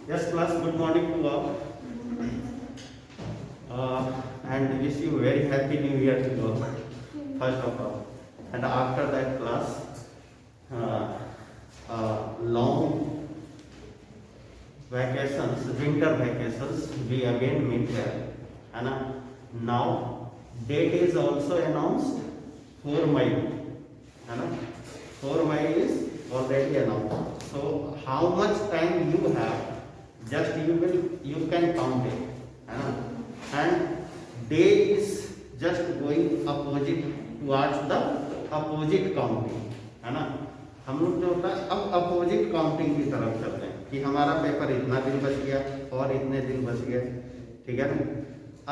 Yes, class, good morning to all. And wish you very happy new year to all, first of all. And after that class, long vacations, winter vacations, we again meet here. And now, date is also announced, 4 May. And 4 May is already announced. So, how much time you have, just you can count it. And day is just going opposite towards the opposite counting, है ना। हम लोग जो होता है अब opposite counting की तरफ चलते हैं कि हमारा पेपर इतना दिन बच गया और इतने दिन बच गए, ठीक है ना।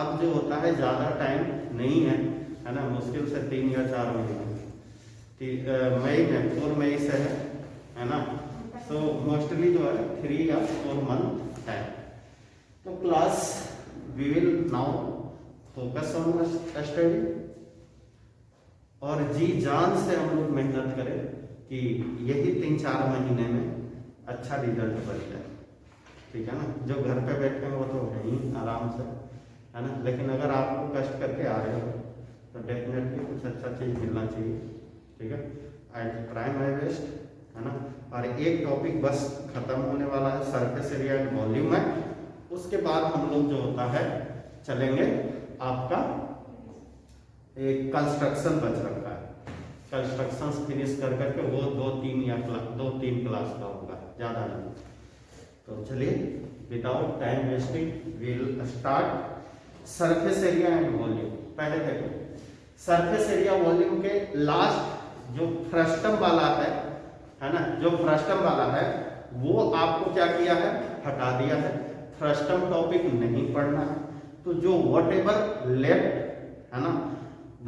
अब जो होता है ज़्यादा टाइम नहीं है ना, मुश्किल से 3 या 4 महीने, मई में 4 मई से है ना। तो मोस्टली जो है 3 या 4 मंथ है। तो class we will now focus on study और जी जान से हम लोग मेहनत करें कि यही 3-4 महीने में अच्छा रिजल्ट बन जाए, ठीक है ना। जो घर पे बैठे हैं वो तो है ही आराम से, है ना। लेकिन अगर आपको कष्ट करके आ रहे हो तो डेफिनेटली कुछ अच्छा चीज़ मिलना चाहिए, ठीक है। आई ट्राई माई बेस्ट, है ना। और एक टॉपिक बस खत्म होने वाला है, सरफेस एरिया एंड वॉल्यूम है। उसके बाद हम लोग जो होता है चलेंगे, आपका एक कंस्ट्रक्शन बच रखा है, कंस्ट्रक्शन फिनिश कर करके वो 2-3 क्लास का होगा, ज़्यादा नहीं। तो चलिए without time wasting will start surface area and volume. पहले देखो सरफेस एरिया वॉल्यूम के लास्ट जो फ्रस्टम वाला है ना, जो फ्रस्टम वाला है वो आपको क्या किया है, हटा दिया है। फ्रस्टम टॉपिक नहीं पढ़ना है। तो जो वट एवर लेफ्ट है ना,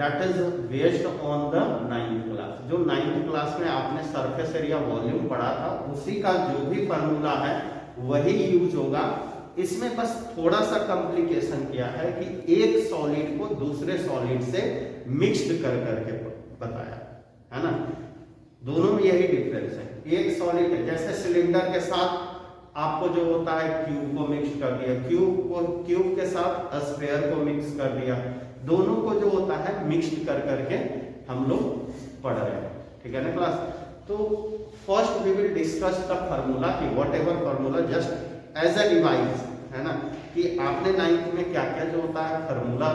that is based on the 9th class. जो 9th क्लास में आपने सरफेस एरिया वॉल्यूम पढ़ा था उसी का जो भी फार्मूला है वही यूज होगा। इसमें बस थोड़ा सा कॉम्प्लिकेशन किया है कि एक सॉलिड को दूसरे सॉलिड से मिक्स्ड कर करके बताया, है ना। दोनों में यही डिफरेंस है। एक सॉलिड है, जैसे सिलेंडर के साथ आपको जो होता है क्यूब को मिक्स कर दिया, क्यूब के साथ स्फीयर को मिक्स कर दिया, दोनों को जो होता है मिक्स्ड कर करके हम लोग पढ़ रहे हैं, ठीक है ना क्लास। तो first we will discuss the formula कि whatever formula just as a device, है ना, कि आपने 9th में क्या क्या जो होता है फार्मूला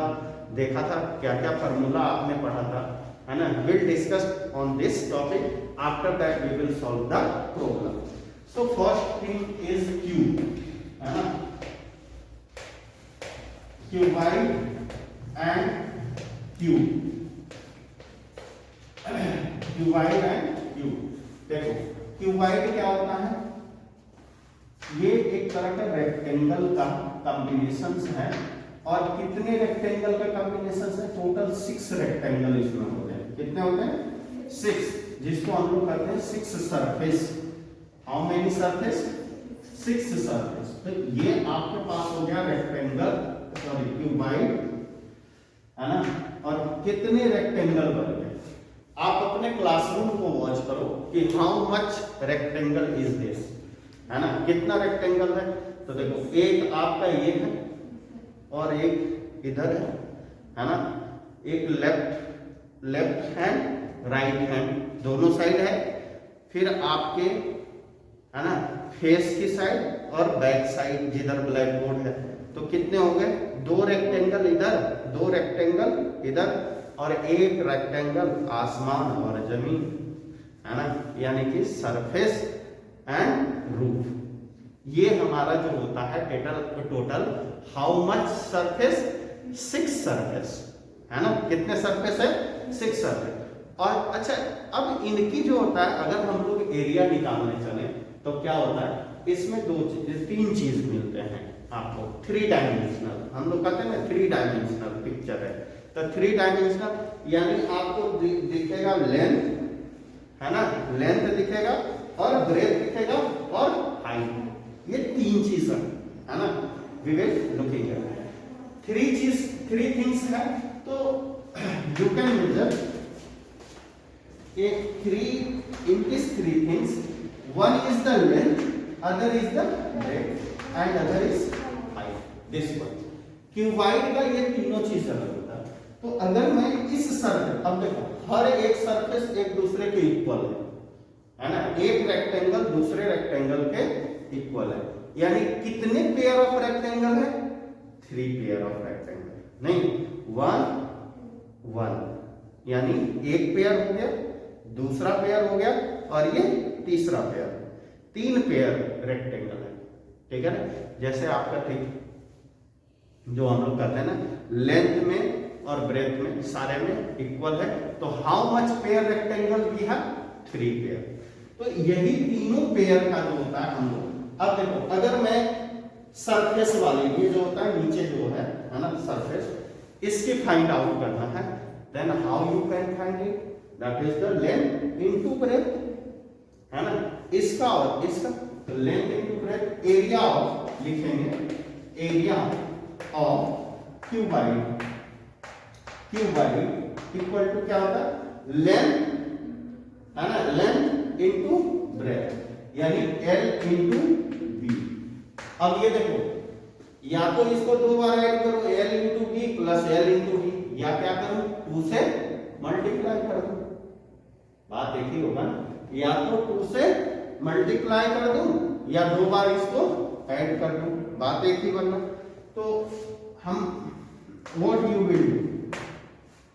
देखा था, क्या क्या फार्मूला आपने पढ़ा था, है ना। Will discuss on this topic, after that we will solve the problem. So first thing is Q, है ना, cuboid and Q, cuboid and Q। देखो क्यूबाइड क्या होता है, ये एक तरह का रेक्टेंगल का कॉम्बिनेशन है। और कितने रेक्टेंगल का कॉम्बिनेशन है, टोटल 6 रेक्टेंगल इसमें होते हैं। कितने होते हैं, 6, जिसको हम लोग कहते हैं 6 surface. How many surface, 6 surface. तो ये आपके पास हो गया रेक्टेंगल, सॉरी क्यूबाइड, है ना। और कितने रेक्टेंगल बन गए, आप अपने क्लासरूम को वॉच करो कि how much rectangle is this, है ना, कितना रेक्टेंगल है। तो देखो एक आपका ये है और एक इधर है ना। एक लेफ्ट हैंड राइट हैंड दोनों साइड है। फिर आपके, है ना, फेस की साइड और बैक साइड जिधर ब्लैक बोर्ड है। तो कितने हो गए, 2 रेक्टेंगल इधर, 2 रेक्टेंगल इधर और एक रेक्टेंगल आसमान और जमीन, है ना, यानी कि सरफेस एंड रूफ। ये हमारा जो होता है total how much surface, 6 surface, है ना। कितने सरफेस है, 6 सरफेस। और अच्छा अब इनकी जो होता है, अगर हम लोग एरिया निकालने चले तो क्या होता है, इसमें 3 चीज मिलते हैं आपको। 3 डायमेंशनल, हम लोग कहते हैं ना 3 डायमेंशनल पिक्चर है। तो 3 डायमेंशनल यानी आपको दिखेगा लेंथ, है ना, लेंथ दिखेगा और ब्रेथ दिखेगा और हाइट। ये 3 चीज है ना। We will looking at 3 things है। तो you can measure in these 3 things. One is the length, other is the breadth and other is height. This one cuboid का ये तीनों चीज अलग होता है। तो अगर मैं इस सरफेस, अब देखो हर एक सरफेस एक दूसरे के इक्वल है ना, एक रेक्टेंगल दूसरे रेक्टेंगल के इक्वल है, यानी कितने पेयर ऑफ रेक्टेंगल है? 3 पेयर ऑफ रेक्टेंगल, नहीं 1 1, यानी एक पेयर हो गया, दूसरा पेयर हो गया और ये तीसरा पेयर, 3 पेयर रेक्टेंगल है, ठीक है ना। जैसे आपका ठीक जो हम लोग करते हैं ना, लेंथ में और ब्रेथ में सारे में इक्वल है, तो how much pair rectangle we have? 3 pair. तो यही तीनों पेयर का जो होता है हम लोग, अब देखो अगर मैं सरफेस वाले, ये जो होता है नीचे जो है ना सरफेस, इसकी फाइंड आउट करना है, then how you can find it? That is the length into breadth, है ना। इसका और इसका length into breadth, area of लिखेंगे, area of cuboid, cuboid equal to क्या होता है? लेंथ, है ना, लेंथ इनटू ब्रेथ, यानी L इनटू B। अब ये देखो, या तो इसको 2 बार ऐड करो, L into B plus L into B, या क्या करूं 2 से मल्टीप्लाई कर दूं, बात एक ही होगा ना, या तो 2 से मल्टीप्लाई कर दूं या 2 बार इसको ऐड कर दूं, बात एक ही बनना। तो हम व्हाट यू विल डू,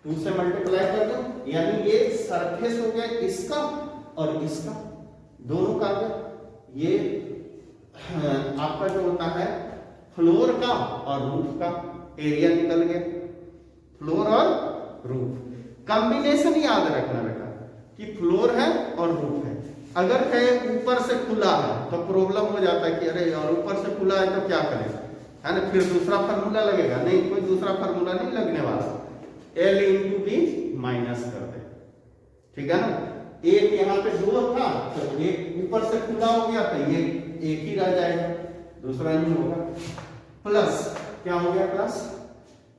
2 से मल्टीप्लाई कर दो, यानी ये सरफेस हो गया इसका और इसका, दोनों का ये आपका जो होता है फ्लोर का और रूफ का एरिया निकल गया, फ्लोर और रूफ। कॉम्बिनेशन याद रखना बेटा कि फ्लोर है और रूफ है। अगर कहे ऊपर से खुला है तो प्रॉब्लम हो जाता है कि अरे यार ऊपर से खुला है तो क्या करें, है ना, फिर दूसरा फार्मूला लगेगा, नहीं कोई दूसरा फार्मूला नहीं लगने वाला, L इंटू B माइनस कर दे, ठीक है ना। एक यहाँ पे 2 था तो एक ऊपर से खुला हो गया तो ये एक ही रह जाएगा, दूसरा नहीं होगा, प्लस क्या हो गया, प्लस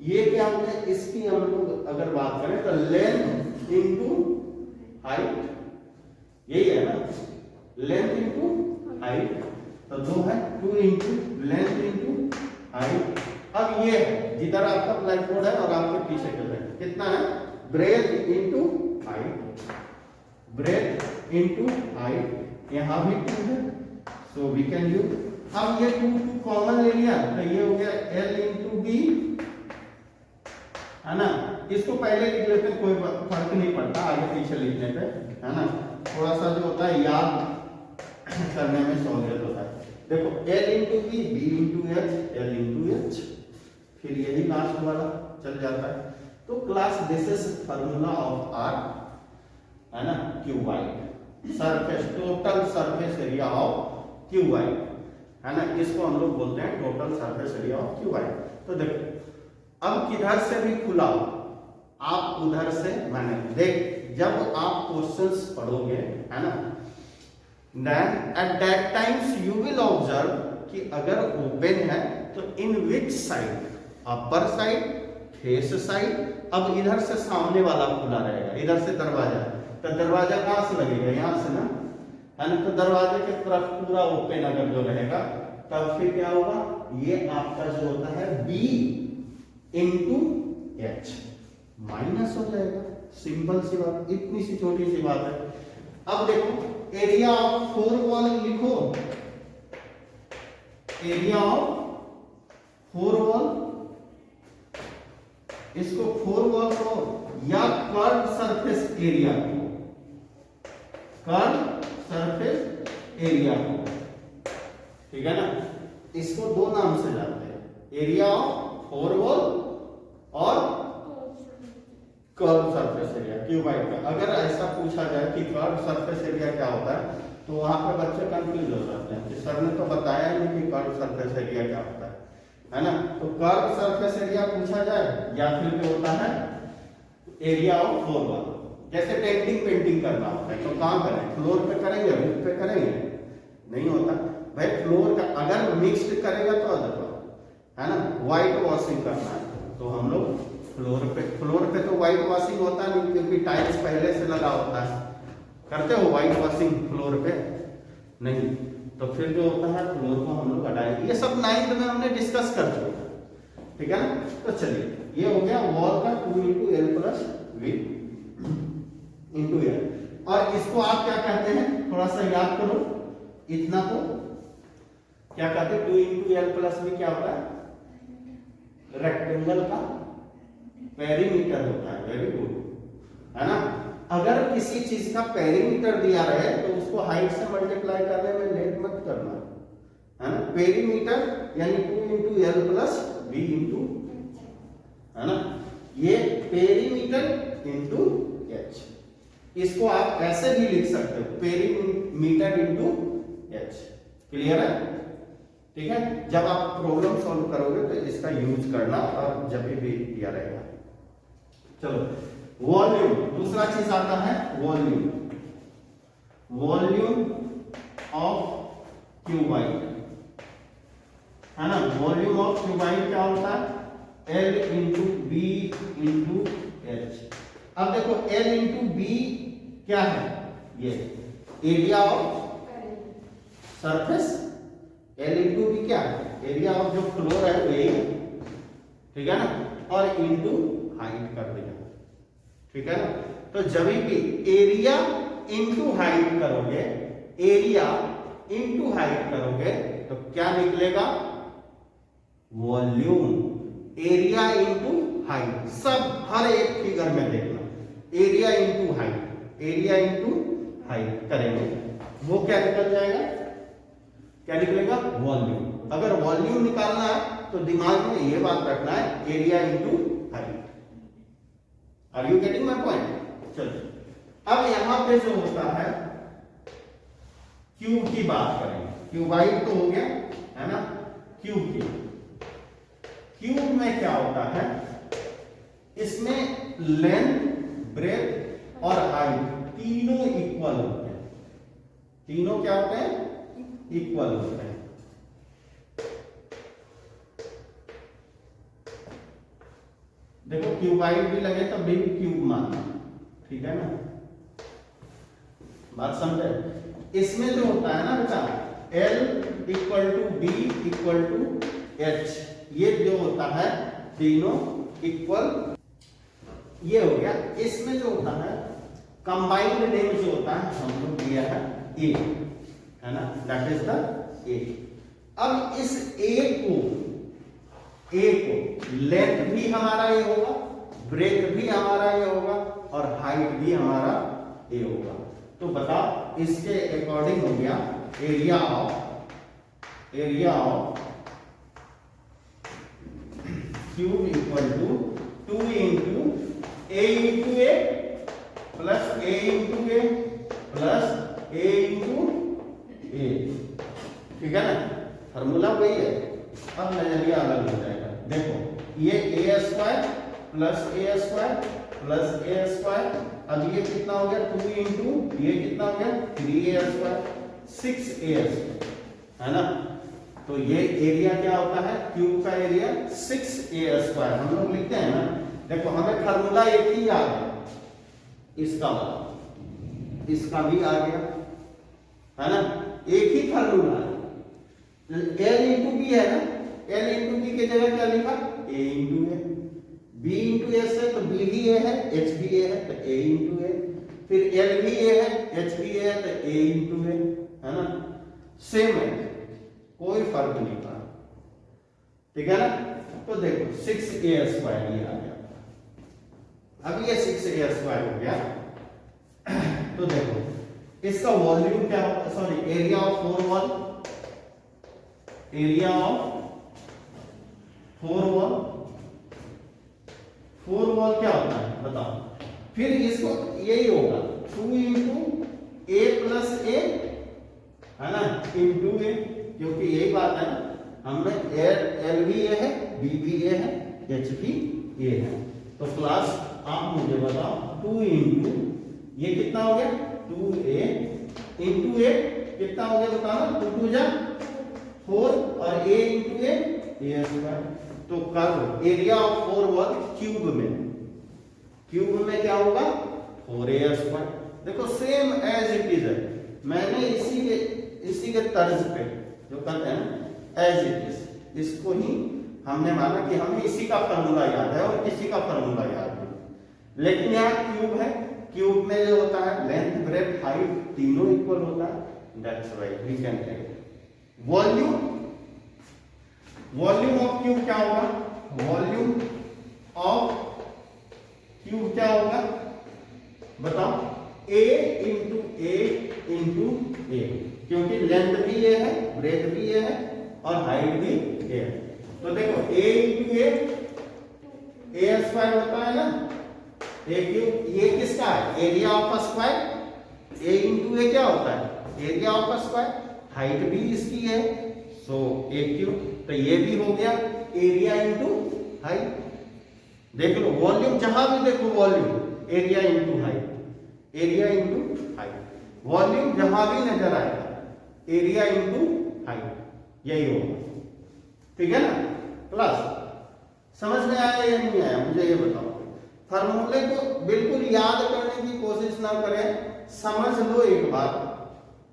ये क्या हो गया, इसकी हम लोग अगर बात करें तो लेंथ इंटू हाइट, यही है ना, लेंथ इंटू हाइट, तो 2 है, 2 इंटू लेंथ इंटू हाइट। अब ये है जिधर आपका ब्लैक बोर्ड है और आपके पीछे कर रहे हैं, कितना है, breath into height, breath into height, यहां भी 2 है, सो वी कैन यूज। अब ये 2 कॉमन ले लिया तो ये हो गया L इंटू B, है ना। इसको पहले लिख लेते हैं, कोई फर्क नहीं पड़ता आगे पीछे लिखने पे, है ना, थोड़ा सा जो होता है याद करने में सहूलियत होता है। देखो L into B, B into H, L into H, फिर यही लास्ट वाला चल जाता है। तो class this is formula of R, है ना, cuboid, surface, total surface area of cuboid, है ना, इसको हम लोग बोलते हैं total surface area of cuboid. तो देखो अब किधर से भी खुला आप उधर से, मैंने देख जब आप क्वेश्चंस पढ़ोगे, है ना, then at that times you will observe कि अगर ओपन है तो in which side, upper side, face side. अब इधर से सामने वाला खुला रहेगा, इधर से दरवाजा, तो दरवाजा कहां से लगेगा, यहां से ना, है ना, तो दरवाजे की तरफ पूरा ओपन अगर जो रहेगा तब फिर क्या होगा, ये आपका जो होता है B इंटू H माइनस हो जाएगा, सिंपल सी बात, इतनी सी छोटी सी बात है। अब देखो एरिया ऑफ 4 वॉल लिखो, एरिया ऑफ 4 वॉल, इसको 4 वॉल को या कर्व सरफेस एरिया को, कर्व सरफेस एरिया को, ठीक है ना, इसको 2 नाम से जानते हैं, एरिया ऑफ 4 वॉल और कर्व सरफेस एरिया क्यूबाइड का। अगर ऐसा पूछा जाए कि कर्व सरफेस एरिया क्या होता है तो वहां पर बच्चे कंफ्यूज हो जाते हैं कि सर ने तो बताया ही नहीं कि कर्व सरफेस एरिया क्या होता है ना। तो कर्व सरफेस एरिया पूछा जाए या फिर जो होता है एरिया ऑफ 4 वॉल, जैसे पेंटिंग पेंटिंग करना होता है तो कहां करें, फ्लोर पे करेंगे, रूफ पे करेंगे, नहीं होता भाई। फ्लोर का अगर मिक्स्ड करेगा तो देखो, है ना, व्हाइट वॉशिंग करना है तो हम लोग फ्लोर पे तो व्हाइट वॉशिंग होता नहीं क्योंकि टाइल्स पहले से लगा होता है। करते हो व्हाइट वॉशिंग फ्लोर पे? नहीं। तो फिर जो होता है फ्लोर को हम लोग हटाएंगे। ये सब 9th में हमने डिस्कस कर चुका, ठीक है ना। तो चलिए ये हो गया वॉल का 2 into L plus V into L. और इसको आप क्या कहते हैं, थोड़ा सा याद करो, इतना को क्या कहते हैं, 2 इंटू एल प्लस वी क्या होता है, रेक्टेंगल का पेरीमीटर होता है। वेरी गुड, है ना। अगर किसी चीज का पेरीमीटर दिया रहे तो उसको हाइट से मल्टीप्लाई करने में लेट मत करना, है ना। पेरीमीटर यानी 2 into L plus V into, है ना, ये पेरीमीटर इंटू एच। इसको आप ऐसे भी लिख सकते हो, पेरीमीटर इंटू एच। क्लियर है, ठीक है। जब आप प्रॉब्लम सॉल्व करोगे तो इसका यूज करना, और जब भी दिया रहेगा। चलो वॉल्यूम, दूसरा चीज आता है वॉल्यूम। वॉल्यूम ऑफ क्यूबाइड, है ना। वॉल्यूम ऑफ क्यूबाइड क्या होता है, L into B into H. अब देखो L इंटू बी क्या है, ये area of surface. L into B क्या है, एरिया ऑफ जो फ्लोर है वही, ठीक है ना। और इंटू हाइट कर दिया, ठीक है ना। तो जब भी एरिया इंटू हाइट करोगे, एरिया इंटू हाइट करोगे तो क्या निकलेगा, वॉल्यूम। एरिया इंटू हाइट, सब हर एक फिगर में देखना, area into height, area into height करेंगे, वो क्या निकल जाएगा, क्या निकलेगा, वॉल्यूम। अगर वॉल्यूम निकालना है तो दिमाग में ये बात रखना है, area into height. Are you getting my point. चलो अब यहां पे जो होता है क्यूब की बात करेंगे। क्यूबाइड तो हो गया, है ना। क्यूब की, क्यूब में क्या होता है, इसमें लेंथ, ब्रेथ और हाइट तीनों इक्वल होते हैं। तीनों क्या होते हैं, इक्वल होते हैं। देखो क्यूबाइड भी लगे तब भी क्यूब मानना, ठीक है ना, बात समझे। इसमें जो होता है ना बेटा, L equal to B equal to H, ये जो होता है तीनों इक्वल, ये हो गया। इसमें जो होता है कंबाइंड नेम जो होता है हम लोग दिया है ए, है ना, दैट इज द ए। अब इस ए को लेंथ भी हमारा ये होगा, ब्रेथ भी हमारा ये होगा, और हाइट भी हमारा ये होगा। तो बताओ इसके अकॉर्डिंग हो गया area of cube equal to 2 into A into A plus A into A plus A into A, ठीक है ना। फॉर्मूला वही है, अब नजरिया अलग हो जाएगा। देखो ये ए स्क्वायर प्लस ए स्क्वायर प्लस ए स्क्वायर, अब ये कितना हो गया, 2 इंटू ये कितना हो गया, 3a स्क्वायर, 6a स्क्वायर, है ना। तो ये एरिया क्या होता है, क्यूब का एरिया 6a स्क्वायर हम लोग लिखते हैं ना। देखो हमें फार्मूला एक ही आ गया, इसका भी आ गया, है ना, एक ही फार्मूला है। L इंटू बी है ना, L इंटू बी की जगह क्या लिखा, A into A. B into S है तो B भी A है, H भी A है तो A इंटू ए, फिर L भी A है, H भी A है तो A इंटू ए, है ना। सेम है, कोई फर्क नहीं पड़ा, ठीक है ना। तो देखो 6a स्क्वायर ये आ गया, अब ये 6a स्क्वायर हो गया। तो देखो इसका वॉल्यूम क्या होगा, sorry area of 4 wall, area of 4 wall क्या होता है बताओ। फिर इसको यही होगा 2 इंटू ए प्लस ए, है ना, इंटू ए, क्योंकि यही बात है ना, हमें एल भी ए है, बी भी ए है, एच भी ए है। तो क्लास आप मुझे बताओ 2 इंटू ये कितना हो गया, 2a इंटू ए कितना हो गया बताओ, 2 2 जा 4 और a इंटू ए स्क्वायर। तो कर एरिया ऑफ 4 वॉल क्यूब में क्या होगा 4a स्क्वायर। देखो सेम एज इट इज है, मैंने इसीलिए इसी के तर्ज पे जो कहते हैं एज इट इज, इसको ही हमने माना कि हमें इसी का फॉर्मूला याद है और किसी का फॉर्मूला याद नहीं। लेकिन यहाँ क्यूब है, क्यूब में जो होता है लेंथ ब्रेथ हाइट तीनों इक्वल होता है, that's right we can take volume. Volume of cube क्या होगा? वॉल्यूम ऑफ क्यूब क्या होगा बताओ? ए इंटू ए, क्योंकि लेंथ भी ये है, ब्रेथ भी ये है और हाइट भी ये है। तो देखो a इंटू ए स्क्वायर होता है ना, ए क्यूब, ये किसका है? Area of square. A into A क्या होता है? Area of square. हाइट भी इसकी है, सो ए क्यूब, तो ये भी हो गया एरिया इंटू हाइट। देख लो वॉल्यूम, जहां भी देखो volume area into height, area into height. Volume जहां भी नजर आएगा एरिया इंटू हाइट, यही होगा, ठीक है ना। प्लस समझ में आया या नहीं आया मुझे ये बताओ। फॉर्मूले को बिल्कुल याद करने की कोशिश ना करें, समझ लो एक बार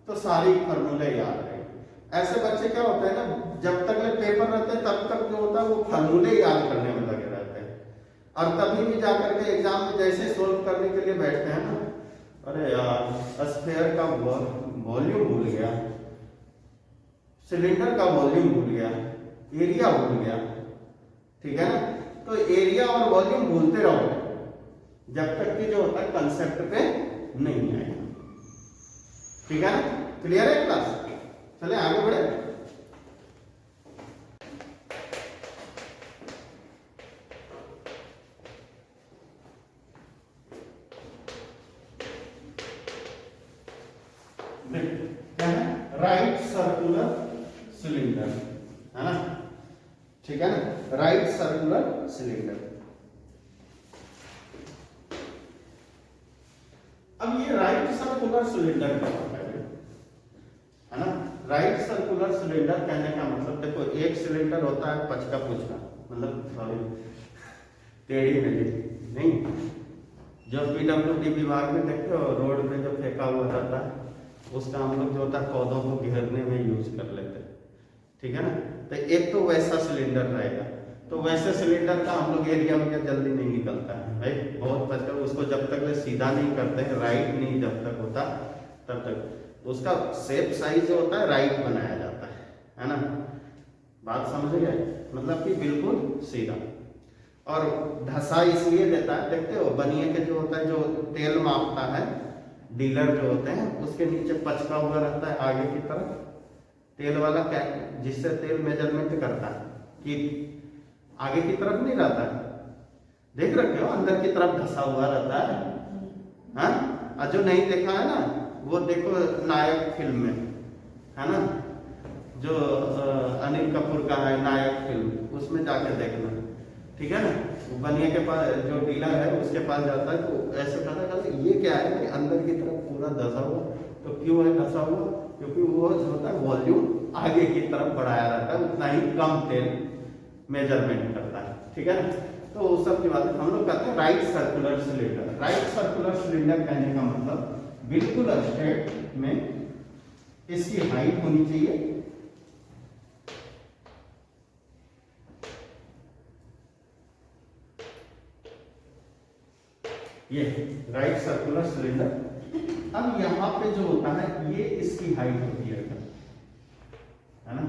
तो सारी फॉर्मूले याद रहे। ऐसे बच्चे क्या होते हैं ना, जब तक ले पेपर रहते हैं तब तक जो होता है वो फॉर्मूले याद करने में लगे रहते हैं, और तभी भी जाकर के एग्जाम में जैसे सोल्व करने के लिए बैठते हैं ना, अरे यार स्फीयर का वॉल्यूम भूल गया, सिलेंडर का वॉल्यूम भूल गया, एरिया भूल गया, ठीक है ना। तो एरिया और वॉल्यूम भूलते रहो जब तक कि जो होता है कंसेप्ट पे नहीं आएगा, ठीक है ना। क्लियर है क्लास? चले आगे बढ़े। क्या है? राइट सर्कुलर सिलेंडर, है ना, ठीक है ना। Right circular cylinder. अब ये राइट सर्कुलर सिलेंडर क्या होता है ना। राइट सर्कुलर सिलेंडर कहने का मतलब देखो, एक सिलेंडर होता है पचका पुचका, मतलब सॉरी टेढ़ी मेढ़ी नहीं, जो PWD विभाग में देखते हो रोड पे जो फेंका हुआ रहता है उसका हम लोग जो होता है पौधों को घेरने में यूज कर लेते हैं, ठीक है ना। तो एक तो वैसा सिलेंडर रहेगा, तो वैसे सिलेंडर का हम लोग एरिया में जल्दी नहीं निकलता है भाई, बहुत बच्चे उसको जब तक सीधा नहीं करते हैं, राइट नहीं जब तक होता तब तक उसका शेप साइज जो होता है राइट बनाया जाता है ना। बात समझ गए? मतलब कि बिल्कुल सीधा। और धसा इसलिए देता है, देखते हो बनिए के जो होता है, जो तेल मापता है डीलर जो होते हैं, उसके नीचे पचका हुआ रहता है आगे की तरफ तेल वाला क्या, जिससे तेल मेजरमेंट करता है कि आगे की तरफ नहीं रहता है, देख रखे हो अंदर की तरफ धसा हुआ रहता है, हाँ। और जो नहीं देखा है ना वो देखो नायक फिल्म में, है ना, जो अनिल कपूर का है नायक फिल्म, उसमें जाके देखना, ठीक है ना। वो बनिए के पास जो डीलर है उसके पास जाता है तो ऐसे पता करता ये क्या है कि अंदर की तरफ पूरा धसा हुआ, तो क्यों है धसा हुआ? क्योंकि वो जो होता है वॉल्यूम आगे की तरफ बढ़ाया रहता है, उतना ही कम तेल मेजरमेंट करता है, ठीक है ना। तो उस सब की बात हम लोग कहते हैं right circular cylinder. Right circular cylinder कहने का मतलब बिल्कुल स्ट्रेट में इसकी हाइट होनी चाहिए ये राइट सर्कुलर सिलेंडर। अब यहां पे जो होता है ये इसकी हाइट होती है ना,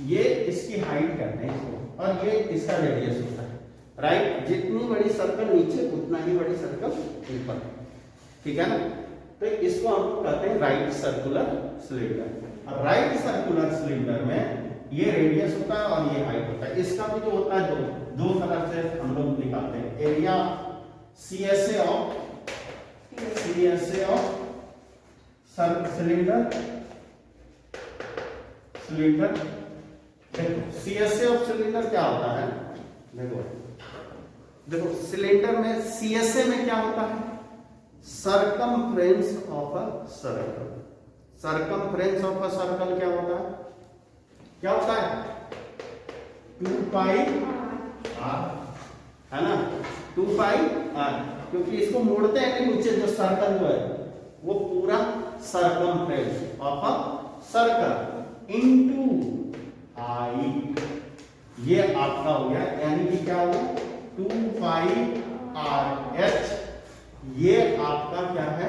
ये इसकी हाइट कहते हैं इसको, और ये इसका रेडियस होता है। राइट, जितनी बड़ी सर्कल नीचे उतना ही बड़ी सर्कल ऊपर, ठीक है ना। तो इसको हम कहते हैं right circular cylinder. Right circular cylinder में ये रेडियस होता है और ये हाइट होता है। इसका भी जो होता है दो तरह से हम लोग निकालते हैं। एरिया CSA ऑफ सिलेंडर देखो CSA ऑफ सिलेंडर क्या होता है, देखो सिलेंडर में CSA में क्या होता है, circumference of a circle. Circumference of a circle क्या होता है, क्या होता है 2 पाई r, है ना, 2 पाई r, क्योंकि इसको मोड़ते हैं नीचे जो सर्कल जो है वो पूरा circumference of a circle into height, ये आपका हो गया, यानी कि क्या होगा 2 पाई आर एच, ये आपका क्या है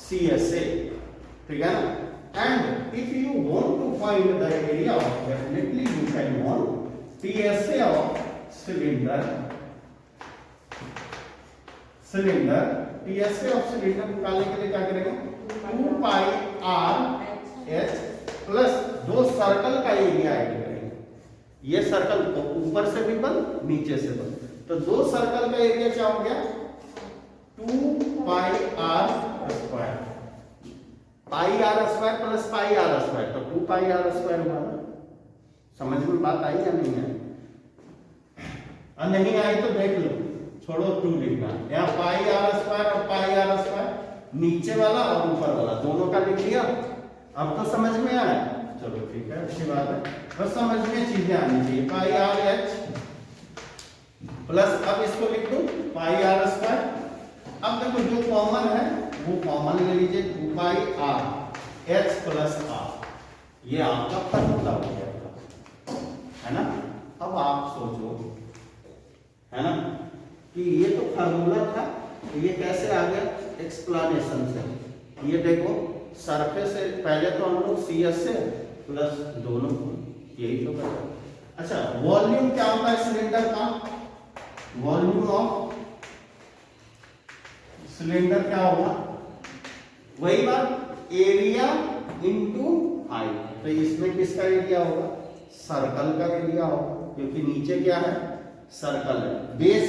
CSA, ठीक है ना। And if you want to find the area of, definitely you can want PSA of cylinder, PSA of cylinder निकालने के लिए क्या करेंगे 2 पाई आर एच प्लस दो सर्कल का एरिया ऐड करेंगे, ये सर्कल तो ऊपर से भी बंद नीचे से बंद, तो दो सर्कल का एरिया क्या हो गया 2 pi R square, pi R square plus pi R square, तो 2 पाई आर स्क्वायर हुआ ना। समझ में बात आई या नहीं आई? और नहीं आई तो देख लो, छोड़ो 2 लिखना, यहाँ पाई आर स्क्वायर और पाई आर स्क्वायर, नीचे वाला और ऊपर वाला दोनों का लिख लिया। अब तो समझ में आया, चलो ठीक है, अच्छी बात है, बस समझ में चीजें आनी चाहिए। पाई आर एच प्लस, अब इसको लिख दो पाई आर स्क्वायर। अब देखो जो कॉमन है वो कॉमन ले लीजिए, 2 pi R H plus R, ये आपका फॉर्मूला हो गया, है ना। अब आप सोचो, है ना, कि ये तो फार्मूला था, ये कैसे आ गया एक्सप्लेनेशन से। ये देखो सरफेस से पहले तो हम लोग CSA प्लस दोनों को यही तो करते। अच्छा, वॉल्यूम क्या होता है सिलेंडर का, वॉल्यूम ऑफ सिलेंडर क्या होगा, वही बात एरिया इनटू हाइट, तो इसमें किसका एरिया होगा सर्कल का एरिया होगा, क्योंकि नीचे क्या है सर्कल है। बेस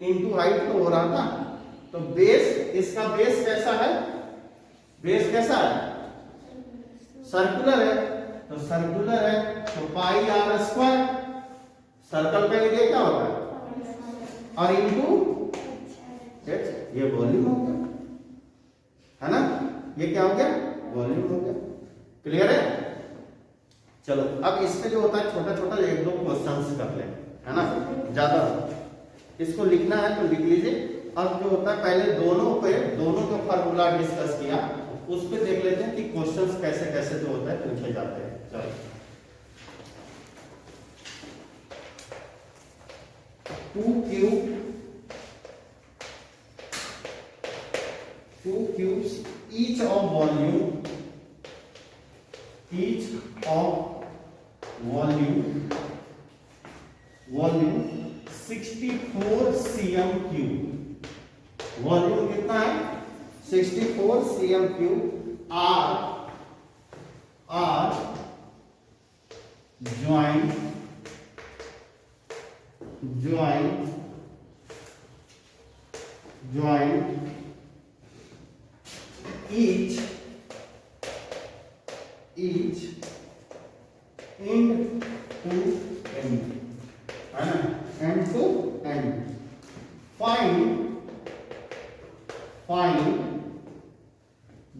इनटू हाइट तो हो रहा था, तो बेस, इसका बेस कैसा है, बेस कैसा है सर्कुलर है, तो सर्कुलर है तो पाई आर स्क्वायर, सर्कल का एरिया क्या होता है और इनटू एच, ये वॉल्यूम हो गया, है ना, ये क्या हो गया वॉल्यूम हो गया। क्लियर है? चलो अब इसमें जो होता है छोटा छोटा 1-2 क्वेश्चंस कर ले, है ना, ज्यादा इसको लिखना है तो लिख लीजिए। अब जो होता है पहले दोनों जो फार्मूला डिस्कस किया उस पे देख लेते हैं कि क्वेश्चंस कैसे कैसे जो होता है पूछे जाते हैं। चलो 2 cubes each of volume 64 cm cube, volume कितना है 64 cm cube are join each end to end, है ना, end to end. Find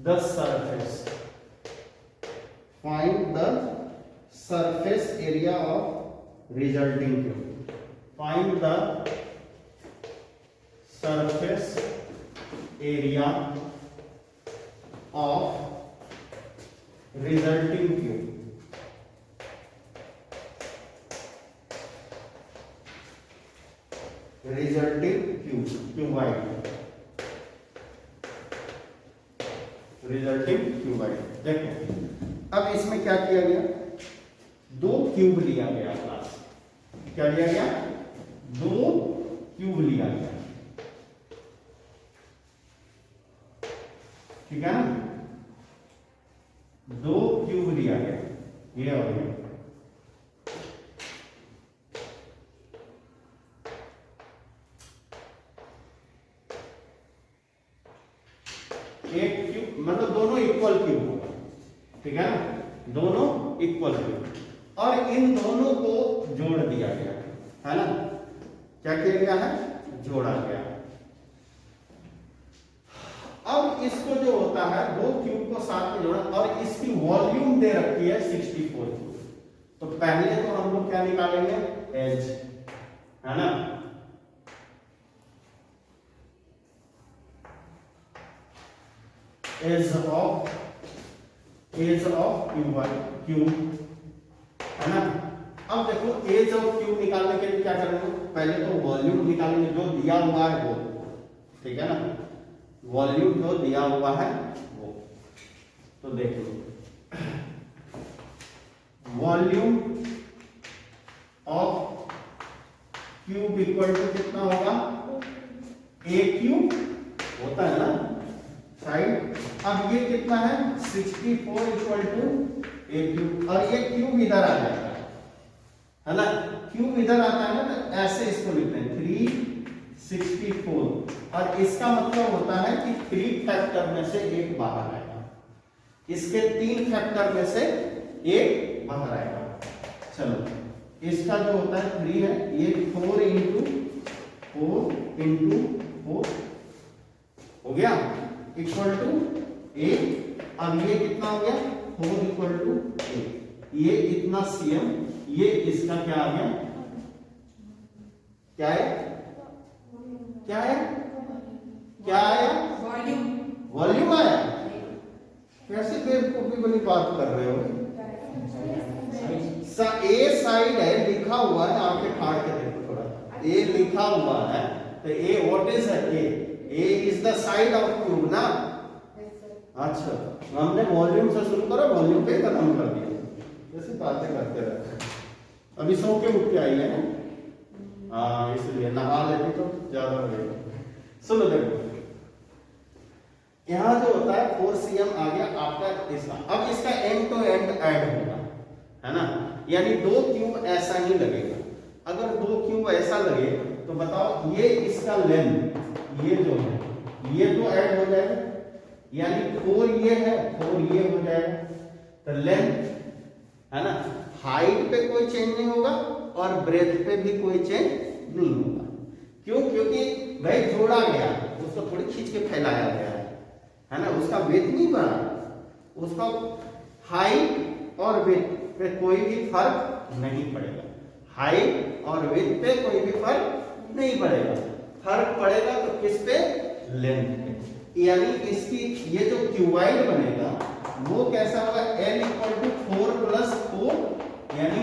the surface. Find the surface area of resulting cube. Find the surface area of resulting cube. Resulting cuboid. Resulting cuboid. देखो अब इसमें क्या किया गया, 2 cube लिया गया क्लास, क्या लिया गया 2 क्यूब लिया गया, ठीक है ना, 2 क्यूब लिया गया, ये हो गया। एक क्यूब मतलब दोनों इक्वल क्यूब होगा, ठीक है ना, दोनों इक्वल क्यूब, और इन दोनों को जोड़ दिया गया, है ना, क्या किया गया है जोड़ा गया। अब इसको जो होता है 2 क्यूब को साथ में जोड़ा और इसकी वॉल्यूम दे रखी है 64 क्यूब, तो पहले तो हम लोग क्या निकालेंगे एच, है ना, एज ऑफ क्यू, है ना। अब देखो एज ऑफ क्यू निकालने के लिए क्या करेंगे, पहले तो वॉल्यूम निकालेंगे जो दिया हुआ है वो, ठीक है ना, वॉल्यूम जो दिया हुआ है वो। तो देखो volume of cube equal to कितना होगा, ए क्यूब होता है ना साइड। अब ये कितना है 64 इक्वल टू ए क्यूब, और ये क्यूब इधर आ जाएगा, है ना, क्यूब इधर आता है ना, तो ऐसे इसको लिखते हैं 364, और इसका मतलब होता है कि 3 फैक्टर में से एक बाहर आएगा, इसके 3 फैक्टर में से एक बाहर आएगा। चलो इसका जो होता है 3 है, ये 4 इंटू 4 हो गया इक्वल टू 8। अब ये कितना हो गया 4 इक्वल टू 8, ये इतना सीएम, ये इसका क्या आ गया, क्या है, क्या है, क्या आया, वॉल्यूम आया। कैसे बेवकूफी वाली बात कर रहे हो, ए साइड है लिखा हुआ है, आके फाड़ के देखो थोड़ा, ए लिखा हुआ है, तो A what is A is the side of cube ना। अच्छा हमने वॉल्यूम से शुरू करा, वॉल्यूम पे खत्म कर दिया, जैसे बातें करते रहते। अभी सो के उठ के आई है ना, इसलिए नहा लेती तो ज्यादा बढ़ेगा। सुनो देखो यहां जो होता है 4cm आ गया आपका इसका। अब इसका एंड टू एंड ऐड होगा, है ना, यानी 2 क्यूब ऐसा ही लगेगा। अगर 2 क्यूब ऐसा लगे तो बताओ ये इसका लेंथ, ये जो है ये तो ऐड हो जाएगा, यानी 4 ये है 4 ये हो जाएगा, तो लेंथ, है ना, हाइट पे कोई चेंज नहीं होगा और ब्रेथ पे भी कोई चेंज नहीं होगा। क्यों, क्योंकि भाई जोड़ा गया, उसको थोड़ी खींच के फैलाया गया है ना, उसका वेट नहीं बढ़ा, उसका हाइट और वेट पे कोई भी फर्क नहीं पड़ेगा, हाइट और वेट पे कोई भी फर्क नहीं पड़ेगा। फर्क पड़ेगा तो किस पे, लेंथ पे, यानी इसकी ये जो क्यूबाइड बनेगा वो कैसा होगा, L इक्वल टू 4 प्लस 4 यानी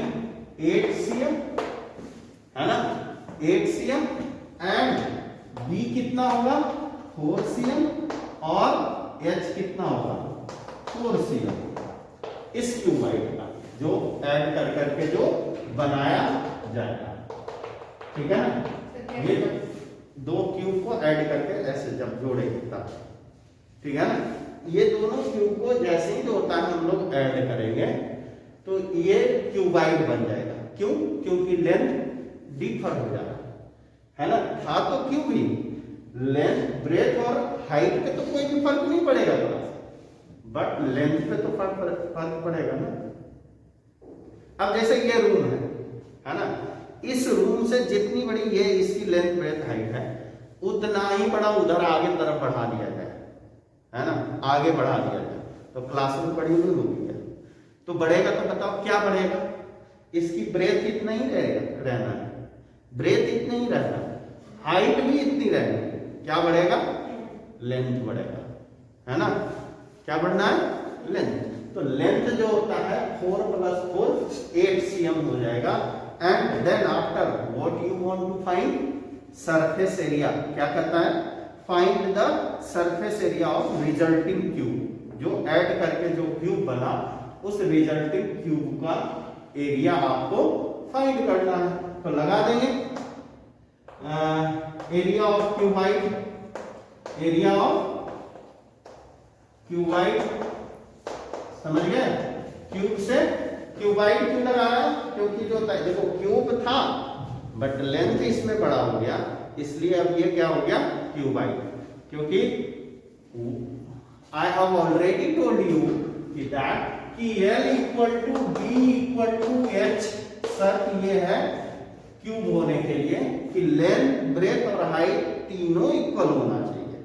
8 cm, है ना, 8 cm, एंड B कितना होगा 4 cm और H कितना होगा 4 cm, इस क्यूबाइड का जो ऐड कर करके जो बनाया जाएगा, ठीक है ना। ये तो 2 क्यूब को ऐड करके ऐसे जब जोड़ेंगे तब, ठीक है ना, ये दोनों क्यूब को जैसे ही जो होता है हम लोग ऐड करेंगे तो ये क्यूबाइड बन जाएगा। क्यों, क्योंकि लेंथ डिफर हो जाएगा, है ना, था तो क्यूब ही, लेंथ ब्रेथ और हाइट पे तो कोई भी फर्क नहीं पड़ेगा थोड़ा, बट लेंथ पे तो फर्क पड़ेगा ना। अब जैसे ये रूम है ना, इस रूम से जितनी बड़ी ये इसकी लेंथ ब्रेथ हाइट है उतना ही बड़ा उधर आगे तरफ बढ़ा दिया जाए, है ना, आगे बढ़ा दिया जाए तो क्लासरूम बड़ी नहीं होगी है, तो बढ़ेगा तो बताओ क्या बढ़ेगा, इसकी ब्रेथ इतना ही रहना है, ब्रेथ इतना ही रहना है, हाइट भी इतनी रहनी है, क्या बढ़ेगा, लेंथ बढ़ेगा, है ना, क्या बढ़ना है, लेंथ। तो लेंथ जो होता है 4 प्लस 4 8 cm हो जाएगा। And then after what you want to find, surface area, क्या कहता है, find the surface area of resulting cube, जो ऐड करके जो क्यूब बना उस रिजल्टिंग क्यूब का एरिया आपको फाइंड करना है। तो लगा देंगे area of cuboid, area of cuboid, समझ गए, क्यूब से क्यूबाइड क्यों लगाया, क्योंकि जो देखो क्यूब था बट लेंथ इसमें बड़ा हो गया, इसलिए अब ये क्या हो गया क्यूबाइड, क्योंकि I have already told you कि दैट कि L equal to B equal to H, शर्त ये है क्यूब होने के लिए कि लेंथ ब्रेथ और हाइट तीनों इक्वल होना चाहिए,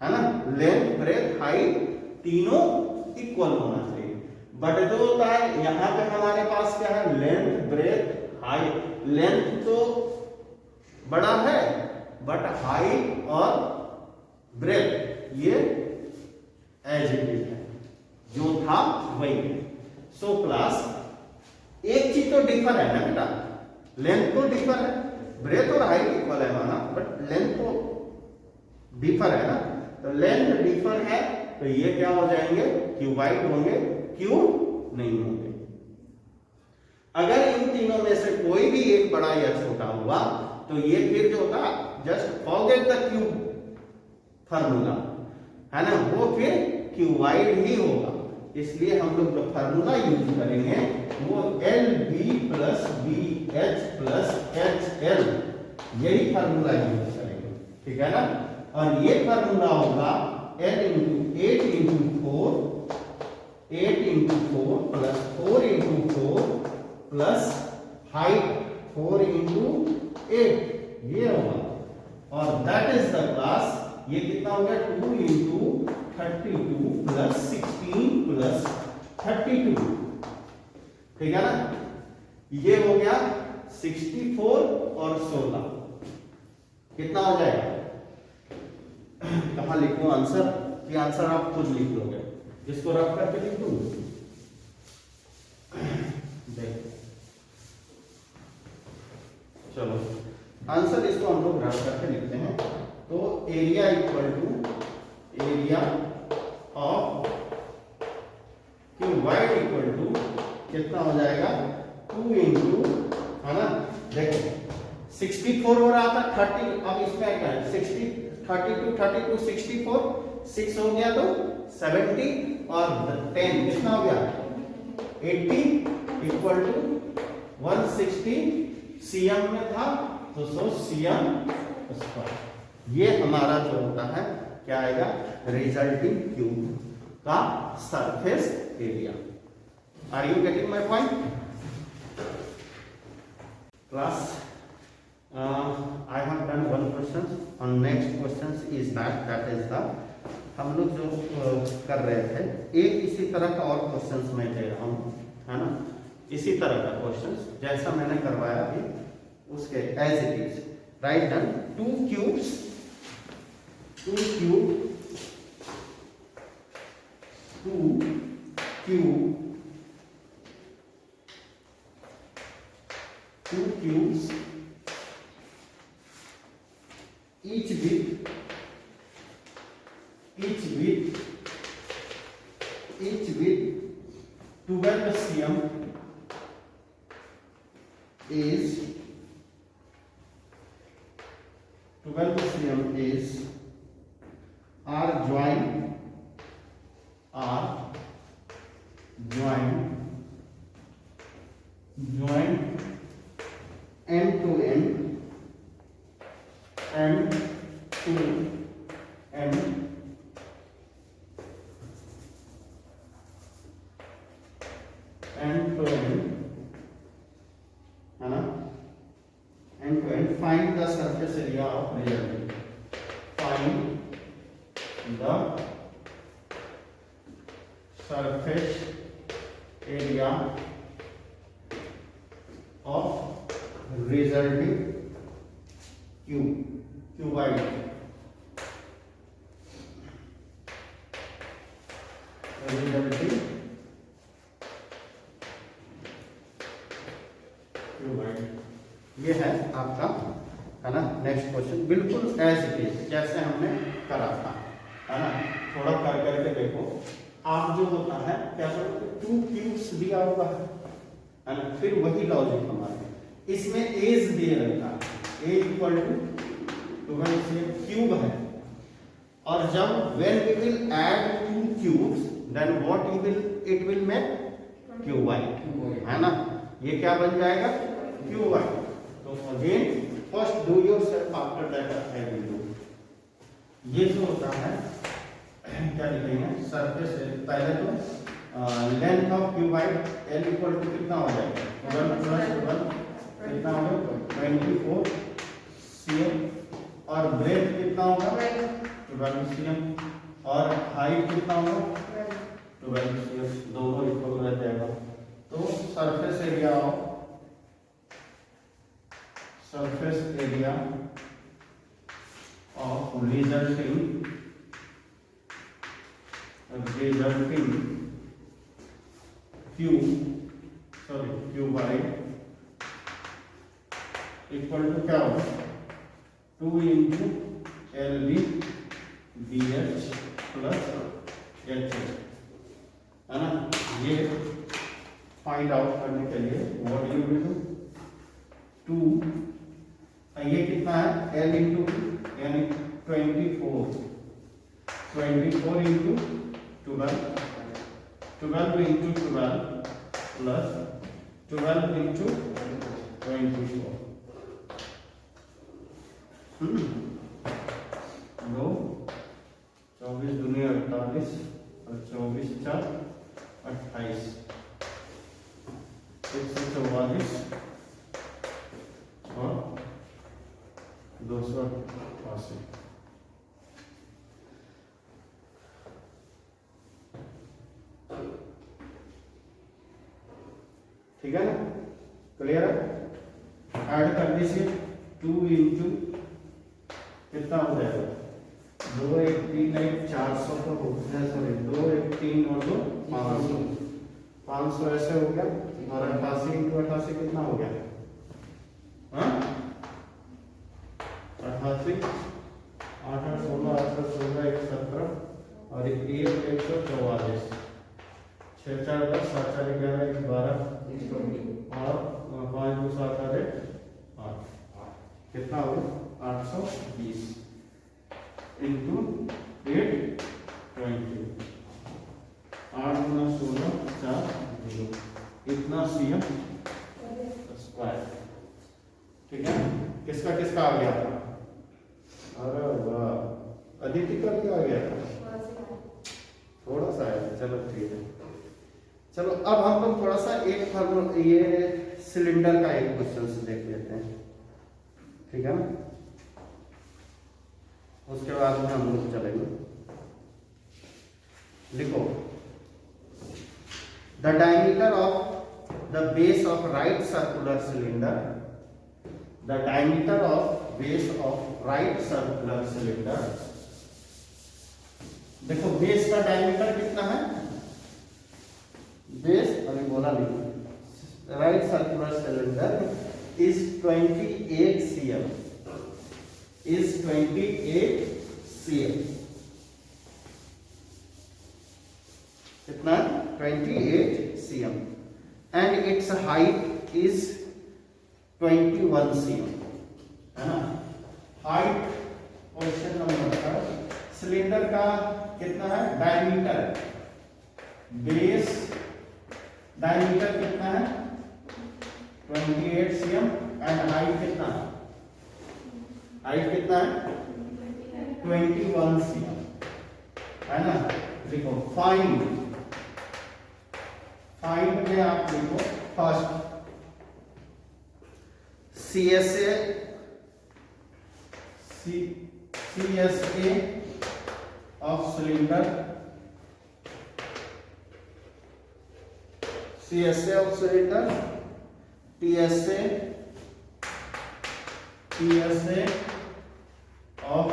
है ना, लेंथ ब्रेथ हाइट तीनों इक्वल होना चाहिए। बट जो होता है यहां पे हमारे पास क्या है, लेंथ ब्रेथ हाइट, लेंथ तो बड़ा है बट हाइट और ब्रेथ ये एज इट इज है, जो था वही है। सो क्लास एक चीज तो डिफर है ना बेटा, लेंथ तो डिफर है, ब्रेथ और हाइट इक्वल है माना, बट लेंथ तो डिफर है ना। तो लेंथ डिफर है तो ये क्या हो जाएंगे, क्यूबाइड होंगे, क्यूब नहीं होंगे। अगर इन तीनों में से कोई भी एक बड़ा या छोटा हुआ तो ये फिर जो होगा, just forget the cube formula, है ना, वो फिर क्यूबाइड ही होगा। इसलिए हम लोग जो फार्मूला यूज करेंगे वो L B plus B H plus H L, यही फार्मूला यूज करेंगे, ठीक है ना। और ये फार्मूला होगा L into 8 into 4, 8 into 4 plus 4 into 4 plus height 4 into 8, ये होगा। और दैट इज द क्लास, ये कितना हो गया, 2 इंटू 32 प्लस 16 प्लस 32, ठीक है ना। ये हो गया 64 और 16, कितना हो जाएगा, कहां लिखूं आंसर, कि आंसर आप खुद लिख दोगे, इसको रफ करके लिख दूं, देखो चलो आंसर इसको हम लोग रफ करके लिखते हैं। तो area equal to area of cuboid equal to कितना हो जाएगा, 2 इंटू, है ना, देखो 64 हो रहा था 30, अब इसमें क्या है 60, 32 32 64, 6 हो गया तो 70 और 10 कितना हो गया 80 इक्वल टू 160 सीएम में था तो 100 सीएम स्क्वायर। ये हमारा जो होता है क्या आएगा, रिजल्टिंग क्यूब का surface area. Are you getting my point class? I have done one question. On next questions is that is the, हम लोग जो कर रहे थे, एक इसी तरह का और क्वेश्चंस मैं दे रहा हूँ, है ना, इसी तरह का क्वेश्चंस जैसा मैंने करवाया अभी, उसके as it is right done. 2 cubes, 2 cube, 2 cube, 2 cubes each with 12 cm is 12 cm is are joined end to end end to end end to end, है ना, end to end, find the surface area of region, find the surface area of resulting cuboid, resulting cuboid। ये है आपका, है ना, next question बिल्कुल as it is जैसे हमने करा था, है ना, थोड़ा कर करके देखो। आप जो होता है क्या करोगे, 2 क्यूब्स दिया हुआ है ना, फिर वही लॉजिक हमारे इसमें एज दे रखा है, ए इक्वल टू 12 से क्यूब है, और जब when we will add 2 cubes then what it will make cuboid, है ना, ये क्या बन जाएगा क्यूबाइड। तो again first do yourself, after that I will do. ये जो होता है क्या लिखेंगे, सरफेस, पहले तो length of cuboid L equal to कितना हो जाएगा, 12 प्लस 1 कितना होगा 24 cm, और ब्रेथ कितना होगा 12 cm, और हाइट कितना होगा 12 cm, दोनों इक्वल रह जाएगा। तो surface area of resulting cuboid equal to क्या होगा 2 इंटू LbBH प्लस HF, है ना। ये फाइंड आउट करने के लिए व्हाट यू विल डू 2, ये कितना है L इंटू यानी 24 इंटू 12 इंटू 12 प्लस 12 इंटू 24, 2 24 दूनी 48 और 24 4 28, 144 और 288। ठीक है ना, क्लियर है। ऐड कर दीजिए 2 इंटू कितना हो जाएगा 2 1 3 1 400 तो हो गया, सॉरी 2 1 3 और 2 500 ऐसे हो गया, और 88 इंटू 88 कितना हो गया, हाँ 88 8 8 16 8 16 1 17 और 1 144, 6 4 10 7 4 11 1 12 और 5 2 7 8 कितना हो गया 820 इंटू 8 20, 8 गुना 16 4 0, इतना cm स्क्वायर। ठीक है, किसका किसका आ गया, अरे वाह अदिति का भी आ गया, थोड़ा सा है, चलो ठीक है। चलो अब हम लोग थोड़ा सा एक ये सिलेंडर का एक क्वेश्चन देख लेते हैं, ठीक है ना, उसके बाद में हम लोग चलेंगे। लिखो the diameter of the base of right circular cylinder, the diameter of base of right circular cylinder. देखो बेस का डायमीटर कितना है, बेस अभी बोला नहीं, right circular cylinder is 28 cm, is 28 cm, कितना 28 cm, and its height is 21 cm, है ना। हाइट क्वेश्चन नंबर का सिलेंडर का कितना है डायमीटर, बेस डायमीटर कितना है 28 cm एंड हाइट कितना है, हाइट कितना है 21 cm, है ना। लिखो फाइंड, फाइंड में आप लिखो first CSA of cylinder, CSA of cylinder, TSA of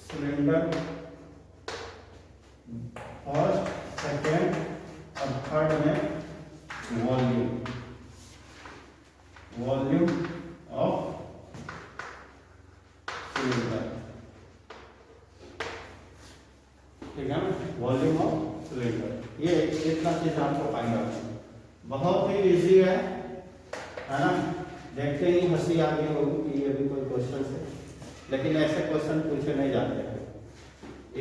cylinder, first second और थर्ड में वॉल्यूम ऑफ सिलेंडर, ठीक है ना, वॉल्यूम ऑफ सिलेंडर। ये इतना चीज आपको फाइंड आउट, बहुत ही इजी है ना। देखते ही हंसी आ गई होगी कि ये भी कोई क्वेश्चन है, लेकिन ऐसे क्वेश्चन पूछे नहीं जाते हैं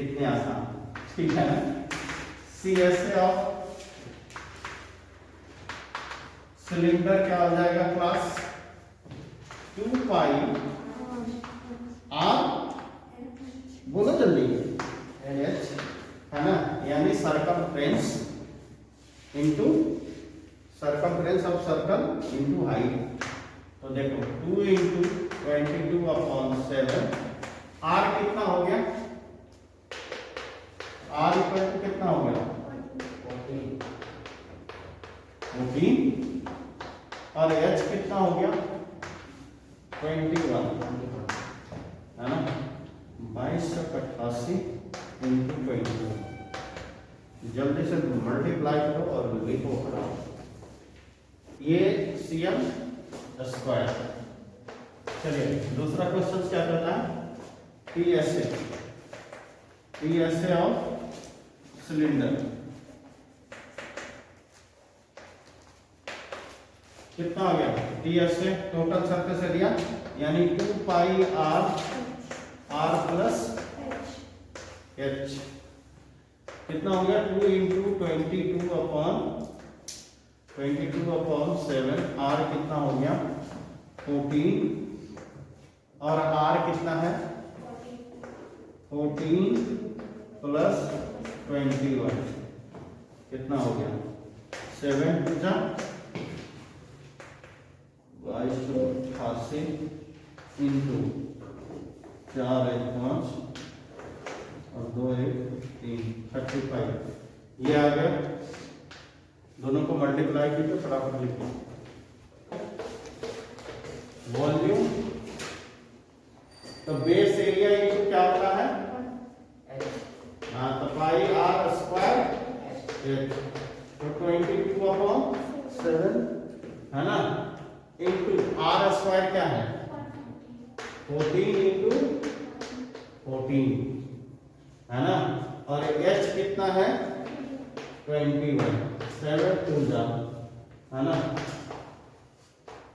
इतने आसान, ठीक है ना। CSA ऑफ सिलेंडर क्या हो जाएगा क्लास 2 पाई आर, बोलो जल्दी, एच, है ना, यानी circumference into circumference of circle into height. तो देखो 2 इंटू 22/7, आर कितना हो गया, आर इक्वल टू कितना हो गया 14, और एच कितना हो गया 21, है ना, 2288 इंटू 20, जल्दी से मल्टीप्लाई करो और लिखो हटाओ। ये cm स्क्वायर। चलिए दूसरा क्वेश्चन क्या कहता है, PSA ऑफ सिलेंडर कितना हो गया, TSA टोटल सरफेस एरिया यानी 2 पाई r प्लस h कितना हो गया, 2 इंटू 22 अपॉन 7, r कितना हो गया 14 और r कितना है 14 प्लस 21 कितना हो गया 7 पूजा 2288 इंटू 4 1 5 और 2 1 3 35 ये आ गया। दोनों को मल्टीप्लाई की तो फटाफट लिखो। वॉल्यूम तो बेस एरिया इनटू क्या होता है, हाँ तो पाई r स्क्वायर तो 22 अपॉन 7 है ना, इंटू r स्क्वायर क्या है 14 इंटू 14 है ना, और h कितना है 21 7 2 जा है ना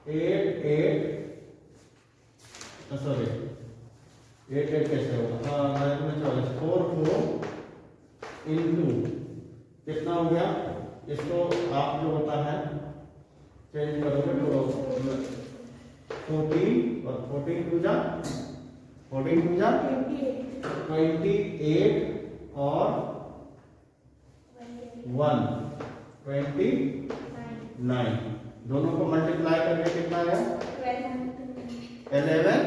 8 8 सॉरी 8 8 कैसे होगा, हाँ मैं 4 4 इंटू कितना हो गया, इसको आप जो होता है चेंज करोगे तो 14 और 14 टू जा 28 और 1 29 दोनों को मल्टीप्लाई करके कितना आया 11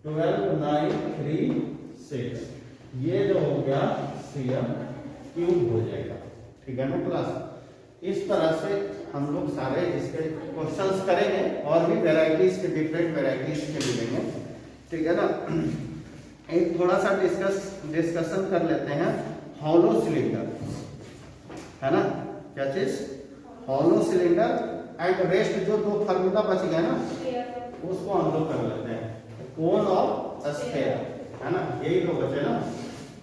12 9 3 6 ये जो हो गया cm क्यूब हो जाएगा। ठीक है ना क्लास, इस तरह से हम लोग सारे इसके क्वेश्चंस करेंगे और भी वेराइटीज के डिफरेंट वेराइटीज के मिलेंगे। ठीक है ना, एक थोड़ा सा डिस्कशन कर लेते हैं हॉलो सिलेंडर है ना, क्या चीज हॉलो सिलेंडर एंड रेस्ट जो दो फार्मूला बच गया ना उसको हम लोग कर लेते हैं। कोन और स्फीयर है ना, यही दो बचे ना,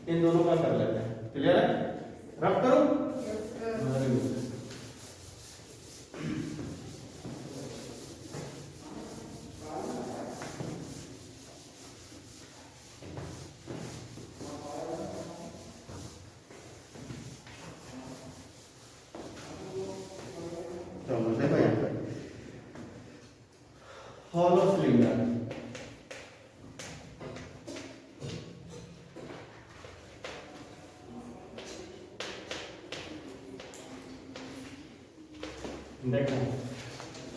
इन दोनों का कर लेते हैं। क्लियर है, रब करो। चलो देखो यहाँ पर हॉलो सिलेंडर देखो,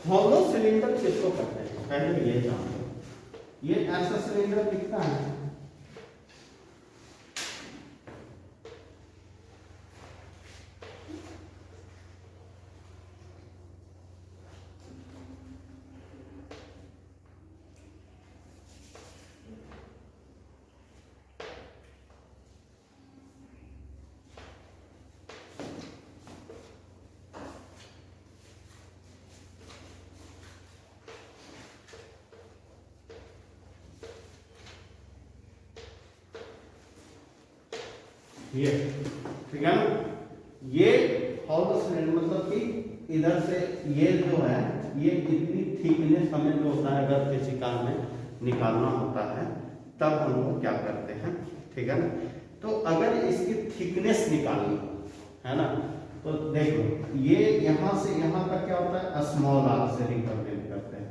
हॉलो सिलेंडर किसको कहते हैं पहले ये जान लो। ये ऐसा सिलेंडर दिखता है ये, ठीक है ना, ये हॉलो सिलेंडर मतलब कि इधर से ये जो है ये इतनी थिकनेस हमें जो होता है अगर किसी काम में निकालना होता है तब हम लोग क्या करते हैं। ठीक है ना, तो अगर इसकी थिकनेस निकालनी है ना तो देखो ये यहाँ से यहाँ तक क्या होता है स्मॉल आर से रिप्रेजेंट करते हैं,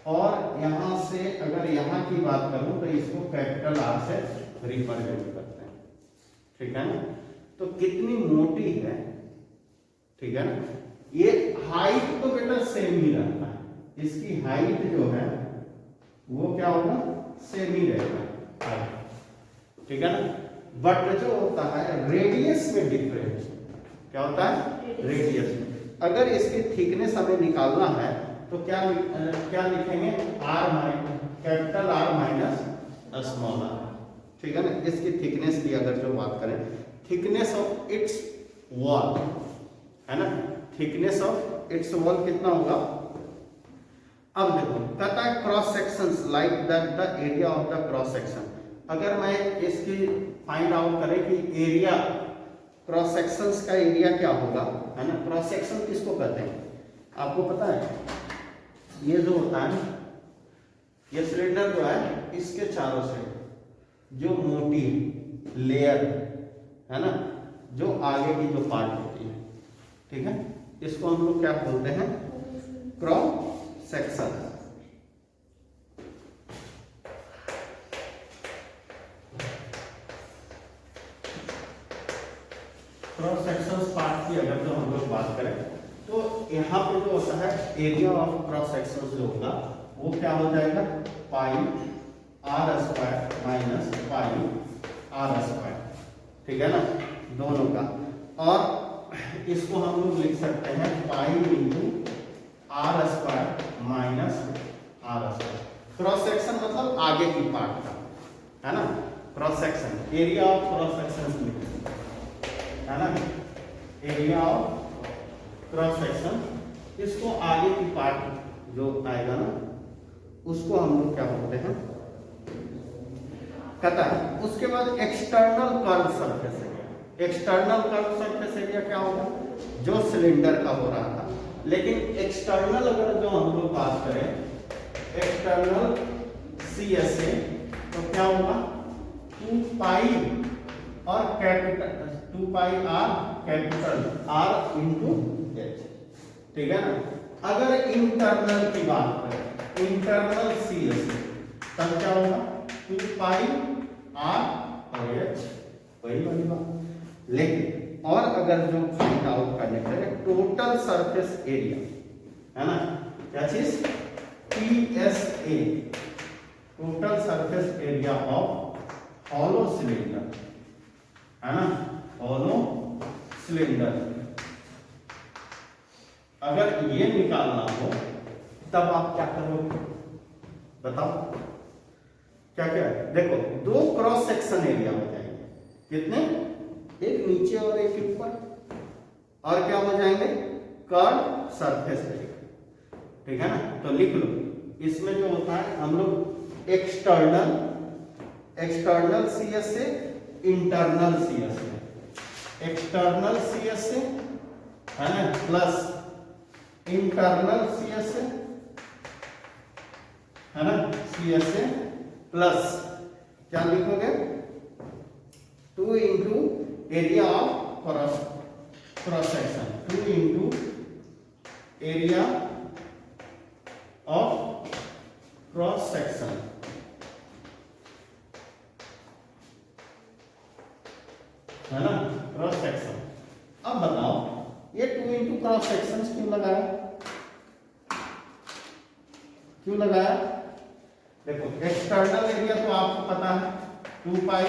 और यहाँ से अगर यहाँ की बात करूं तो इसको कैपिटल आर से रिप्रेजेंट करते हैं। ठीक है ना, तो कितनी मोटी है। ठीक है ना, ये हाइट तो बेटा सेम ही रहता है, इसकी हाइट जो है वो क्या होगा सेम ही रहेगा। ठीक है ना, बट जो होता है रेडियस में डिफरेंस क्या होता है, रेडियस में। अगर इसकी थिकनेस हमें निकालना है तो क्या लिखेंगे, R minus capital R minus small R. ठीक है ना। इसकी थिकनेस की अगर जो बात करें, थिकनेस ऑफ इट्स वॉल, है ना, थिकनेस ऑफ इट्स वॉल कितना होगा। अब देखो कहता है cross sections like that the area of the cross section. अगर मैं इसकी फाइंड आउट करें कि एरिया, क्रॉस सेक्शंस का एरिया क्या होगा, है ना। क्रॉस सेक्शन किसको कहते हैं आपको पता है। ये जो होता है, ये सिलेंडर जो है, इसके चारों से जो मोटी लेयर है ना, जो आगे की जो पार्ट होती है, ठीक है, इसको हम लोग क्या बोलते हैं, cross section. Cross section part की अगर जो हम लोग बात करें, तो यहाँ पे जो होता है एरिया ऑफ क्रॉस सेक्शन जो होगा वो क्या हो जाएगा, pi R square minus pi R square, ठीक है ना, दोनों का। और इसको हम लोग लिख सकते हैं pi into R square minus R square. Cross section मतलब आगे की पार्ट का, है ना, cross section, area of cross section, है ना, एरिया ऑफ क्रॉस सेक्शन। इसको आगे की पार्ट जो आएगा ना, उसको हम लोग क्या बोलते हैं, कहता है। उसके बाद external curve surface area. External curve surface area क्या होगा, जो सिलेंडर का हो रहा था। लेकिन एक्सटर्नल अगर जो हम लोग बात करें, एक्सटर्नल CSA, तो क्या होगा, 2 पाई और capital 2 pi R capital R into H, ठीक है ना। अगर इंटरनल की बात करें, इंटरनल CSA, तब क्या होगा, 2 पाई R और H, वही वाली बात। लेकिन और अगर जो फाइंड आउट करने के लिए टोटल सरफेस एरिया, है ना, क्या चीज, TSA, total surface area of hollow cylinder, है ना, हॉलो सिलेंडर। अगर ये निकालना हो तब आप क्या करोगे, बताओ क्या क्या है। देखो दो क्रॉस सेक्शन एरिया हो जाएंगे, कितने, एक नीचे और एक ऊपर, और क्या हो जाएंगे, कर्व सरफेस एरिया, ठीक है ना। तो लिख लो, इसमें जो होता है हम लोग external CSA, internal CSA, external CSA, है ना, प्लस इंटरनल CSA, है ना, CSA प्लस क्या लिखोगे, 2 into area of cross section, 2 into area of cross section, है ना, क्रॉस सेक्शन। अब बताओ ये 2 इंटू क्रॉस सेक्शन क्यों लगाया, क्यों लगाया। देखो एक्सटर्नल एरिया तो आपको पता है 2 पाई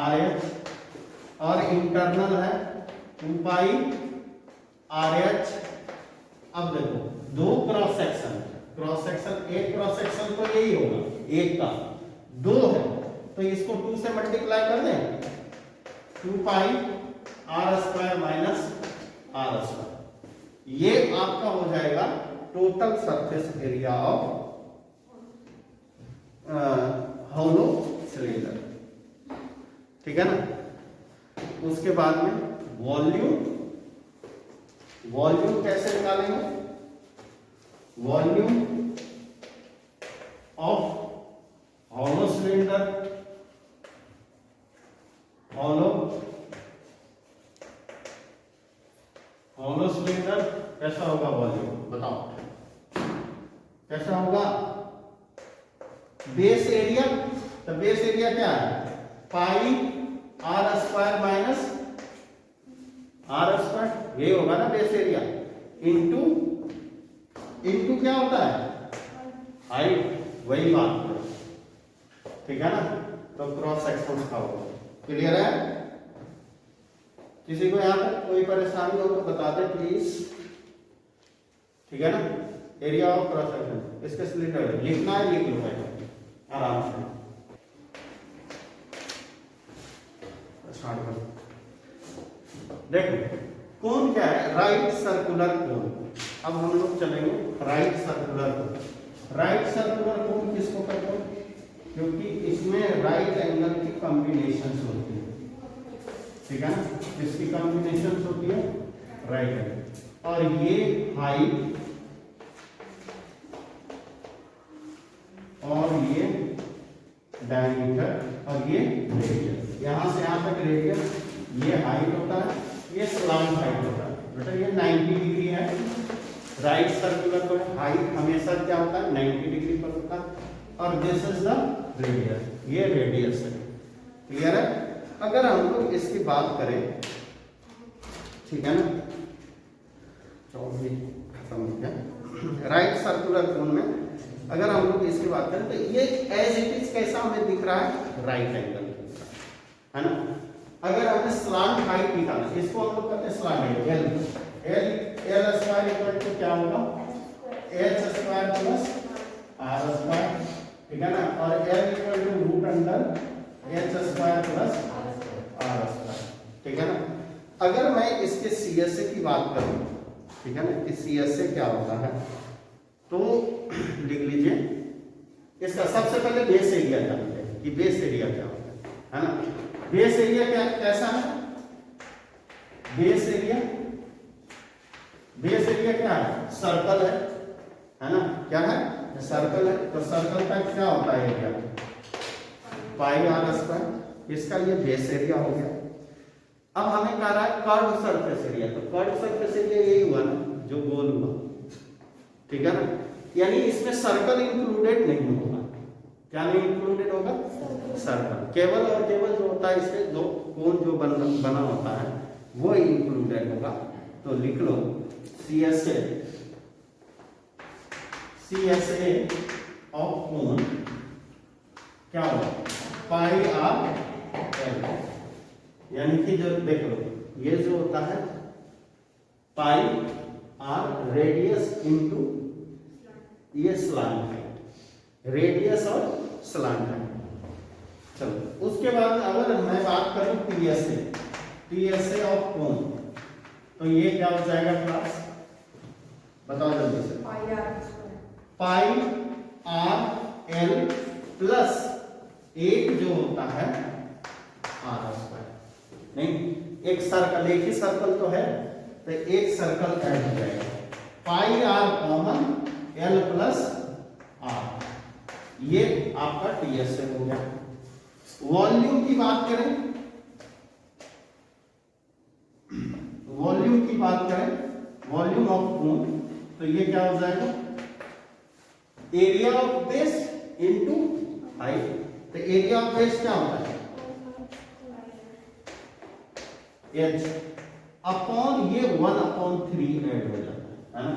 RH, और इंटरनल है 2 पाई RH। अब देखो दो क्रॉस सेक्शन, एक क्रॉस सेक्शन तो यही होगा, एक का, दो है तो इसको 2 से मल्टीप्लाई कर दें, 2 pi R square minus R square. ये आपका हो जाएगा total surface area of hollow cylinder, ठीक है ना। उसके बाद में वॉल्यूम कैसे निकालेंगे, volume of hollow cylinder, hollow cylinder कैसा होगा, वॉल्यूम बताओ कैसा होगा, बेस एरिया। तो बेस एरिया क्या है, pi R square minus R square, ये होगा ना बेस एरिया, इंटू क्या होता है, हाइट, वही बात है, ठीक है ना। तो क्रॉस सेक्शन का होगा, क्लियर है। किसी को यहाँ पर कोई परेशानी हो तो बता दे प्लीज, ठीक है ना। एरिया ऑफ क्रॉस सेक्शन, इसके सिलेंडर लिखना है, लिख लो आराम से। स्टार्ट कर। देखो कोन क्या है, राइट सर्कुलर कोन। अब हम लोग चलेंगे right circular cone. Right circular cone किसको कहते हैं, क्योंकि इसमें राइट एंगल की कॉम्बिनेशन होती है, ठीक है ना, किसकी कॉम्बिनेशन होती है, राइट एंगल। और ये हाइट और ये डायमीटर और ये रेडियस, यहां से यहां तक रेडियस, ये हाइट होता है, ये स्लांट हाइट होता है। बेटा ये 90 डिग्री है, राइट सर्कुलर को हाइट हमेशा क्या होता है 90 डिग्री पर होता है, और दिस इज द रेडियस, ये रेडियस है। क्लियर है। अगर हम लोग इसकी बात करें, ठीक है ना, 24 खत्म हो गया। राइट सर्कुलर कोन में अगर हम लोग इसकी बात करें तो ये एज इट इज कैसा हमें दिख रहा है, राइट एंगल, है ना। अगर हमें स्लांट हाइट निकालना, इसको हम लोग कहते हैं slant height, L square equal to क्या होगा, H square plus R square, ठीक है ना, और L equal to root under H square plus R square, ठीक है ना। अगर मैं इसके सीएसए की बात करूं, ठीक है ना, कि सीएसए क्या होता है, तो लिख लीजिए इसका सबसे पहले बेस एरिया जानते हैं कि बेस एरिया क्या होता है ना। बेस एरिया क्या कैसा है, बेस एरिया क्या है, सर्कल है ना, क्या है, सर्कल है। तो सर्कल का क्या होता है एरिया, पाई आर स्क्वायर, इसका ये बेस एरिया हो गया। अब हमें कह रहा है कर्व सरफेस एरिया, तो कर्व सरफेस एरिया यही हुआ ना जो गोल हुआ, ठीक है ना, यानी इसमें सर्कल इंक्लूडेड नहीं होगा। क्या नहीं इंक्लूडेड होगा, सर्कल, केवल और केवल जो होता है इससे जो कोन जो बना होता है वो इंक्लूडेड होगा। तो लिख लो सीएसए ऑफ कोन क्या होगा, पाई आर एल, यानी कि जो देख लो ये जो होता है पाई आर रेडियस इनटू ये स्लांट हाइट, रेडियस और स्लांट हाइट। चलो उसके बाद अगर मैं बात करूं टीएसए ऑफ कोन, तो ये क्या हो जाएगा क्लास, बताओ जल्दी से, पाई आर एल प्लस एक जो होता है आर स्क्वायर, नहीं एक सर्कल, एक ही सर्कल तो है, तो एक सर्कल ऐड हो जाएगा, pi R common L plus R, ये आपका टीएसए हो गया। वॉल्यूम की बात करें, वॉल्यूम ऑफ कोन, तो ये क्या हो जाएगा, area of base into height. तो एरिया ऑफ बेस क्या होता है, एच अपॉन ये 1/3 ऐड हो जाता है ना,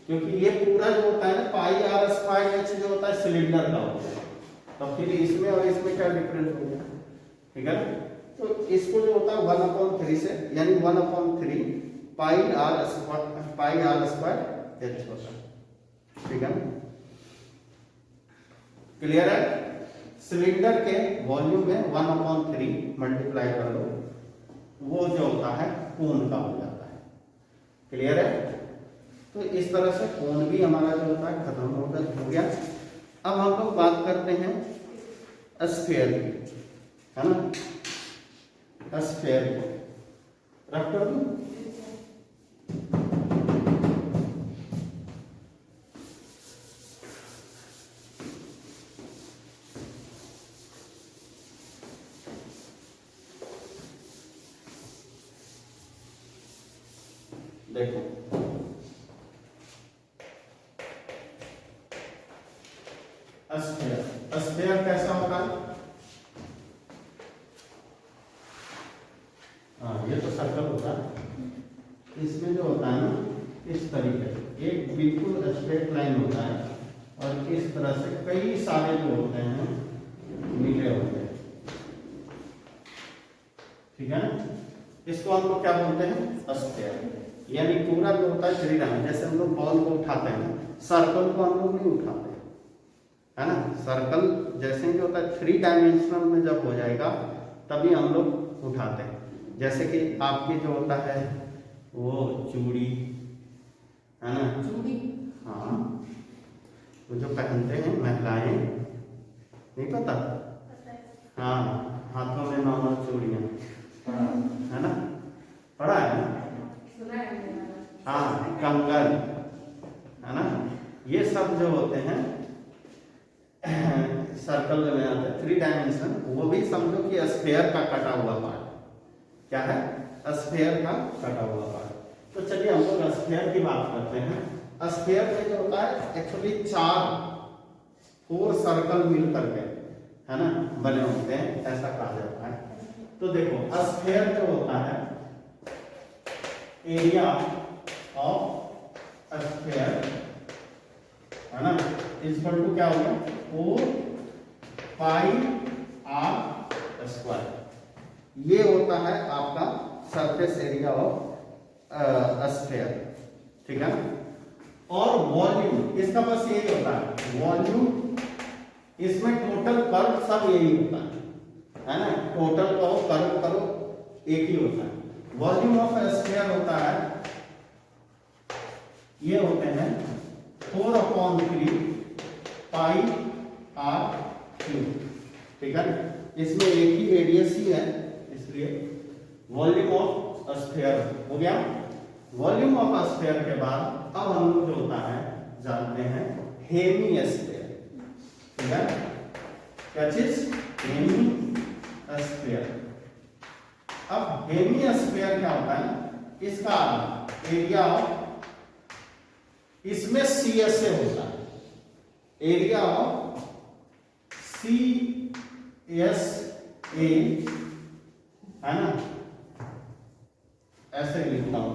क्योंकि ये पूरा जो होता है ना पाई आर स्क्वायर एच जो होता है सिलेंडर का होता है, तो फिर इसमें और इसमें क्या डिफरेंस हो गया, ठीक है ना। तो इसको जो होता है 1/3 से, यानी 1/3 पाई आर स्क्वायर एच होता है, ठीक है ना, क्लियर है। सिलेंडर के वॉल्यूम में 1/3 मल्टीप्लाई कर लो, वो जो होता है कोन का हो जाता है, क्लियर है। तो इस तरह से कोन भी हमारा जो होता है खत्म हो गया। अब हम लोग बात करते हैं स्फीयर की, है ना, स्फीयर को रख कर दूं, देखो स्फीयर कैसा होता है, ये तो सर्कल होता है, इसमें जो होता है ना इस तरीके से एक बिल्कुल स्ट्रेट लाइन होता है, और इस तरह से कई सारे जो होते हैं मिले होते हैं, ठीक है ना। इसको हम लोग क्या बोलते हैं, स्फीयर, यानी पूरा जो होता है 3 डायमेंशन, जैसे हम लोग बॉल को उठाते हैं, सर्कल को हम लोग नहीं उठाते, है ना। सर्कल जैसे ही होता है 3 डायमेंशनल में जब हो जाएगा तभी हम लोग उठाते हैं। जैसे कि आपके जो होता है वो चूड़ी है ना, चूड़ी, हाँ, वो जो पहनते हैं महिलाएं, नहीं पता? हाँ, हाथों में 9 चूड़ियाँ, है ना, पढ़ा है ना? सुना है मैंने। हाँ, कंगन, है ना, ये सब जो होते हैं सर्कल में आते हैं 3 डायमेंशन, वो भी समझो कि स्फेयर का कटा हुआ पार्ट। क्या है? स्फेयर का कटा हुआ पार्ट। तो चलिए हम लोग स्फेयर की बात करते हैं। स्फेयर में जो होता है एक्चुअली 4 सर्कल मिल करके, है ना, बने होते हैं, ऐसा कहा जाता है। तो देखो स्फेयर जो होता है, एरिया ऑफ स्फेयर, है ना, इक्वल टू क्या होगा? 4 पाई आर स्क्वायर। ये होता है आपका सरफेस एरिया ऑफ स्फेयर, ठीक है ना। और वॉल्यूम इसका बस यही होता है, वॉल्यूम, इसमें टोटल कर्व सब यही होता है ना, टोटल करो कर्व करो एक ही होता है। वॉल्यूम ऑफ स्फीयर होता है, ये होते हैं 4/3 पाई आर क्यूब, ठीक है। इसमें एक ही रेडियस ही है, इसलिए वॉल्यूम ऑफ स्फीयर हो गया। वॉल्यूम ऑफ स्फीयर के बाद अब हम लोग जो होता है जानते हैं हेमी स्फीयर, ठीक है। क्या चीज? Hemisphere. अब हेमी स्फीयर क्या होता है? इसका एरिया, इसमें CSA होता है, एरिया ऑफ CSA, है ना, ऐसे लिखता हूं,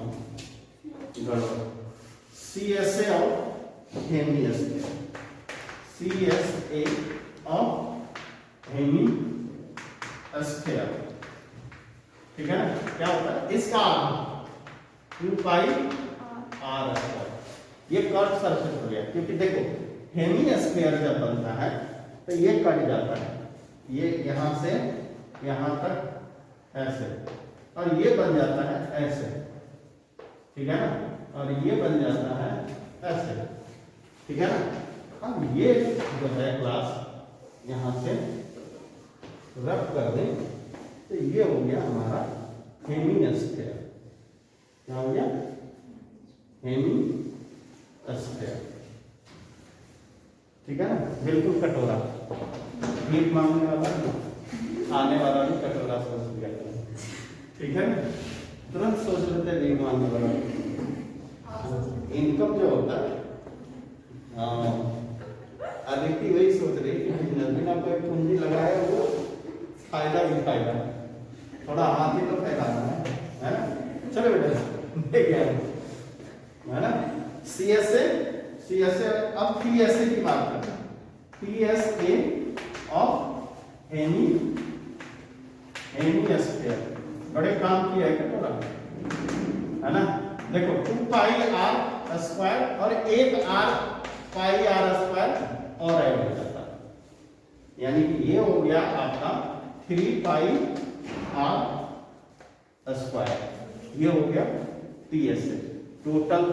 CSA of hemisphere, CSA of hemisphere, ठीक है ना। क्या होता है? इसका 2 पाई आर स्क्वायर। ये कर्व सरफेस हो गया, क्योंकि देखो हेमी स्फीयर जब बनता है तो ये कट जाता है, ये यहां से यहां तक ऐसे, और ये बन जाता है ऐसे, ठीक है ना, और ये बन जाता है ऐसे, ठीक है ना। अब ये जो है क्लास यहां से रब कर दें तो ये हो गया हमारा हेमी स्फीयर। क्या हो गया? हेमी स्फीयर, ठीक है ना, बिल्कुल कटोरा। हीट मांगने वाला आने वाला भी कटोरा सोच लिया, ठीक है ना, तुरंत सोच लेते हैं हीट मांगने वाला। इनकम जो होता है, अदिति वही सोच रही कि बिजनेस में आपको एक पूंजी लगाया, वो फायदा ही फायदा, थोड़ा हाथ ही तो फैलाना है ना। चलो बेटा देखिए, है ना, CSA अब PSA की बात करते हैं। PSA ऑफ हेमी स्फीयर, बड़े काम किया है कटोरा, है ना। देखो 2 पाई आर स्क्वायर और एक आर पाई आर स्क्वायर और ऐड हो जाता है, यानी कि ये हो गया आपका 3 पाई आर स्क्वायर। ये हो गया PSA, total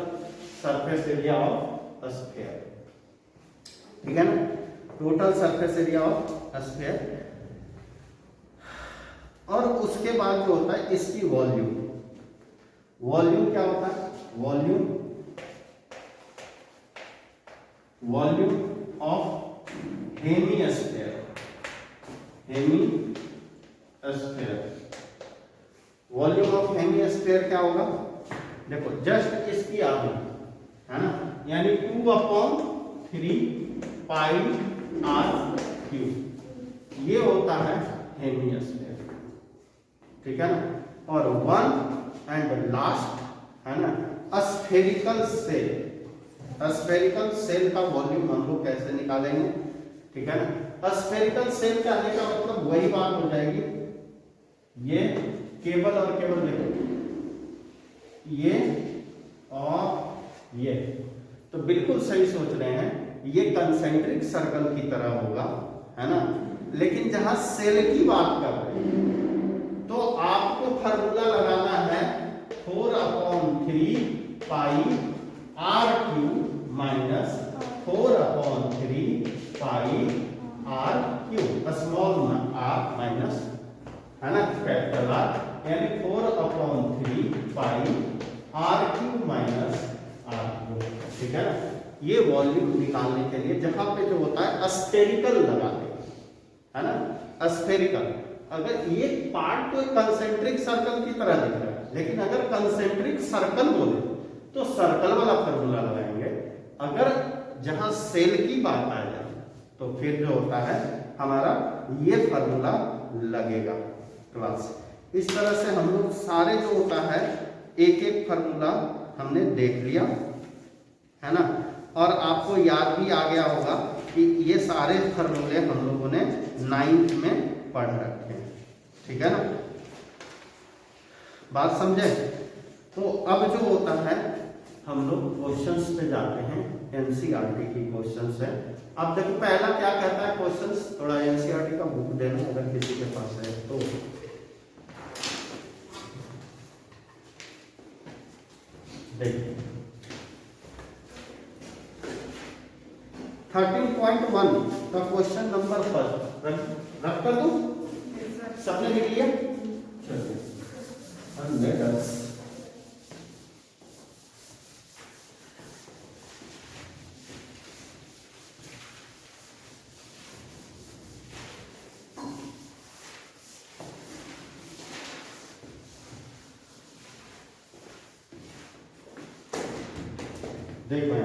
surface area of sphere, ठीक है ना, total surface area of sphere. और उसके बाद जो होता है इसकी वॉल्यूम। वॉल्यूम क्या होता है? Volume of hemisphere, volume of hemisphere क्या होगा? देखो जस्ट इसकी आधी, है ना, यानी 2/3 पाई आर क्यूब, ये होता है हेमी स्फीयर, ठीक है ना। और 1 एंड लास्ट, है ना, स्फेरिकल सेल। स्फेरिकल सेल का वॉल्यूम हम लोग कैसे निकालेंगे, ठीक है ना। स्फेरिकल सेल के आने का मतलब वही बात हो जाएगी, ये केवल और केवल देखो, ये और ये, तो बिल्कुल सही सोच रहे हैं, ये कंसेंट्रिक सर्कल की तरह होगा, है ना। लेकिन जहां सेल की बात कर रहे हैं तो pi R cube minus 4/3 pi R cube, small r minus, है ना, कैपिटल आर, यानी 4/3 pi R cube minus R cube, ठीक है ना। ये वॉल्यूम निकालने के लिए जहां पे जो होता है स्फेरिकल लगा देगा, है ना, स्फेरिकल। अगर ये पार्ट तो कंसेंट्रिक सर्कल की तरह दिख रहा है, लेकिन अगर कंसेंट्रिक सर्कल बोले तो सर्कल वाला फॉर्मूला लगाएंगे। अगर जहां सेल की बात आ जाए तो फिर जो होता है हमारा ये फॉर्मूला लगेगा क्लास। इस तरह से हम लोग सारे जो होता है एक एक फॉर्मूला हमने देख लिया, है ना, और आपको याद भी आ गया होगा कि ये सारे फॉर्मूले हम लोगों ने 9th में पढ़ रखे हैं, ठीक है ना, बात समझे। तो अब जो होता है हम लोग क्वेश्चंस पे जाते हैं, एनसीईआरटी की क्वेश्चंस है। अब देखो पहला क्या कहता है क्वेश्चंस, थोड़ा एनसीईआरटी का बुक देना अगर किसी के पास है तो। देखिए 13.1 का क्वेश्चन नंबर फर्स्ट रख कर दूं, सबने लिख लिया, चलिए देखो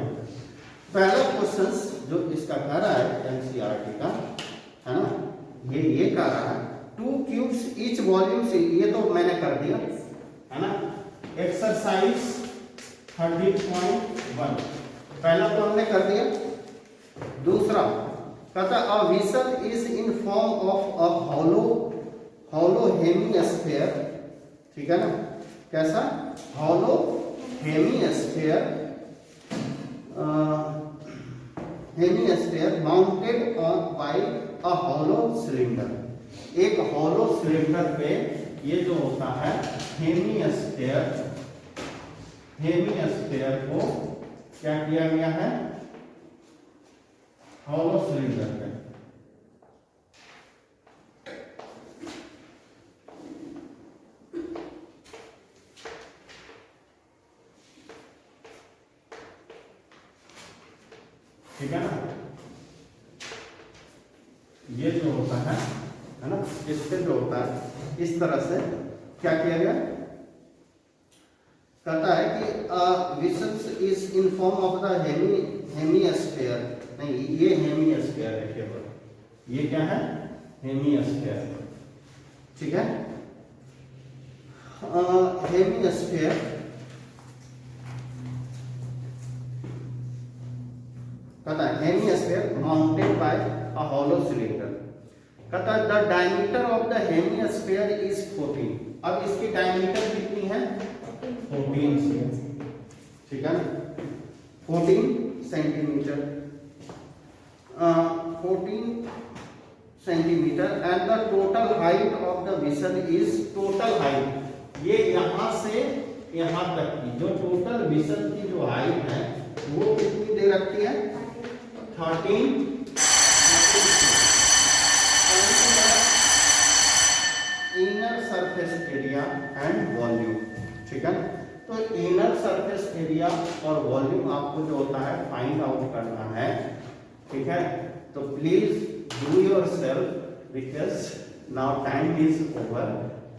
पहला क्वेश्चन जो इसका कह रहा है एनसीईआरटी का, है ना, ये कह रहा है 2 क्यूब्स ईच वॉल्यूम से, ये तो मैंने कर दिया, है ना। एक्सरसाइज 13.1 पहला तो हमने कर दिया। दूसरा कहता a whistle is in form of a hollow hemisphere, ठीक है ना, कैसा hollow hemisphere mounted on by a hollow cylinder. एक हॉलो सिलेंडर पे ये जो होता है हेमिस्फीयर को क्या किया गया है, हॉलो सिलेंडर पे, ठीक है ना। ये जो होता है ना, इससे जो होता है इस तरह से क्या किया गया, कहता है कि whistle is in form of the hemisphere, नहीं ये हेमिस्फीयर है केवल, ये क्या है हेमिस्फीयर, ठीक है। हेमिस्फीयर कहता है hemisphere mounted by a hollow cylinder, कहता है the diameter of the hemisphere is 14। अब इसकी डायमीटर कितनी है 14, ठीक है, 14 centimetre, 14 centimetre and the total height of the whistle is, total height ये यहां से यहां तक की जो टोटल व्हीसल की जो हाइट है वो कितनी दे रखी है 13 inner surface area and volume, ठीक है। तो इनर सरफेस एरिया और वॉल्यूम आपको जो होता है फाइंड आउट करना है, ठीक है। तो please do yourself because now time is over,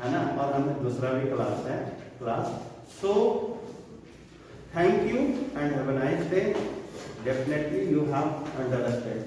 है ना, और हमें दूसरा भी क्लास है class. So thank you and have a nice day. Definitely you have understand.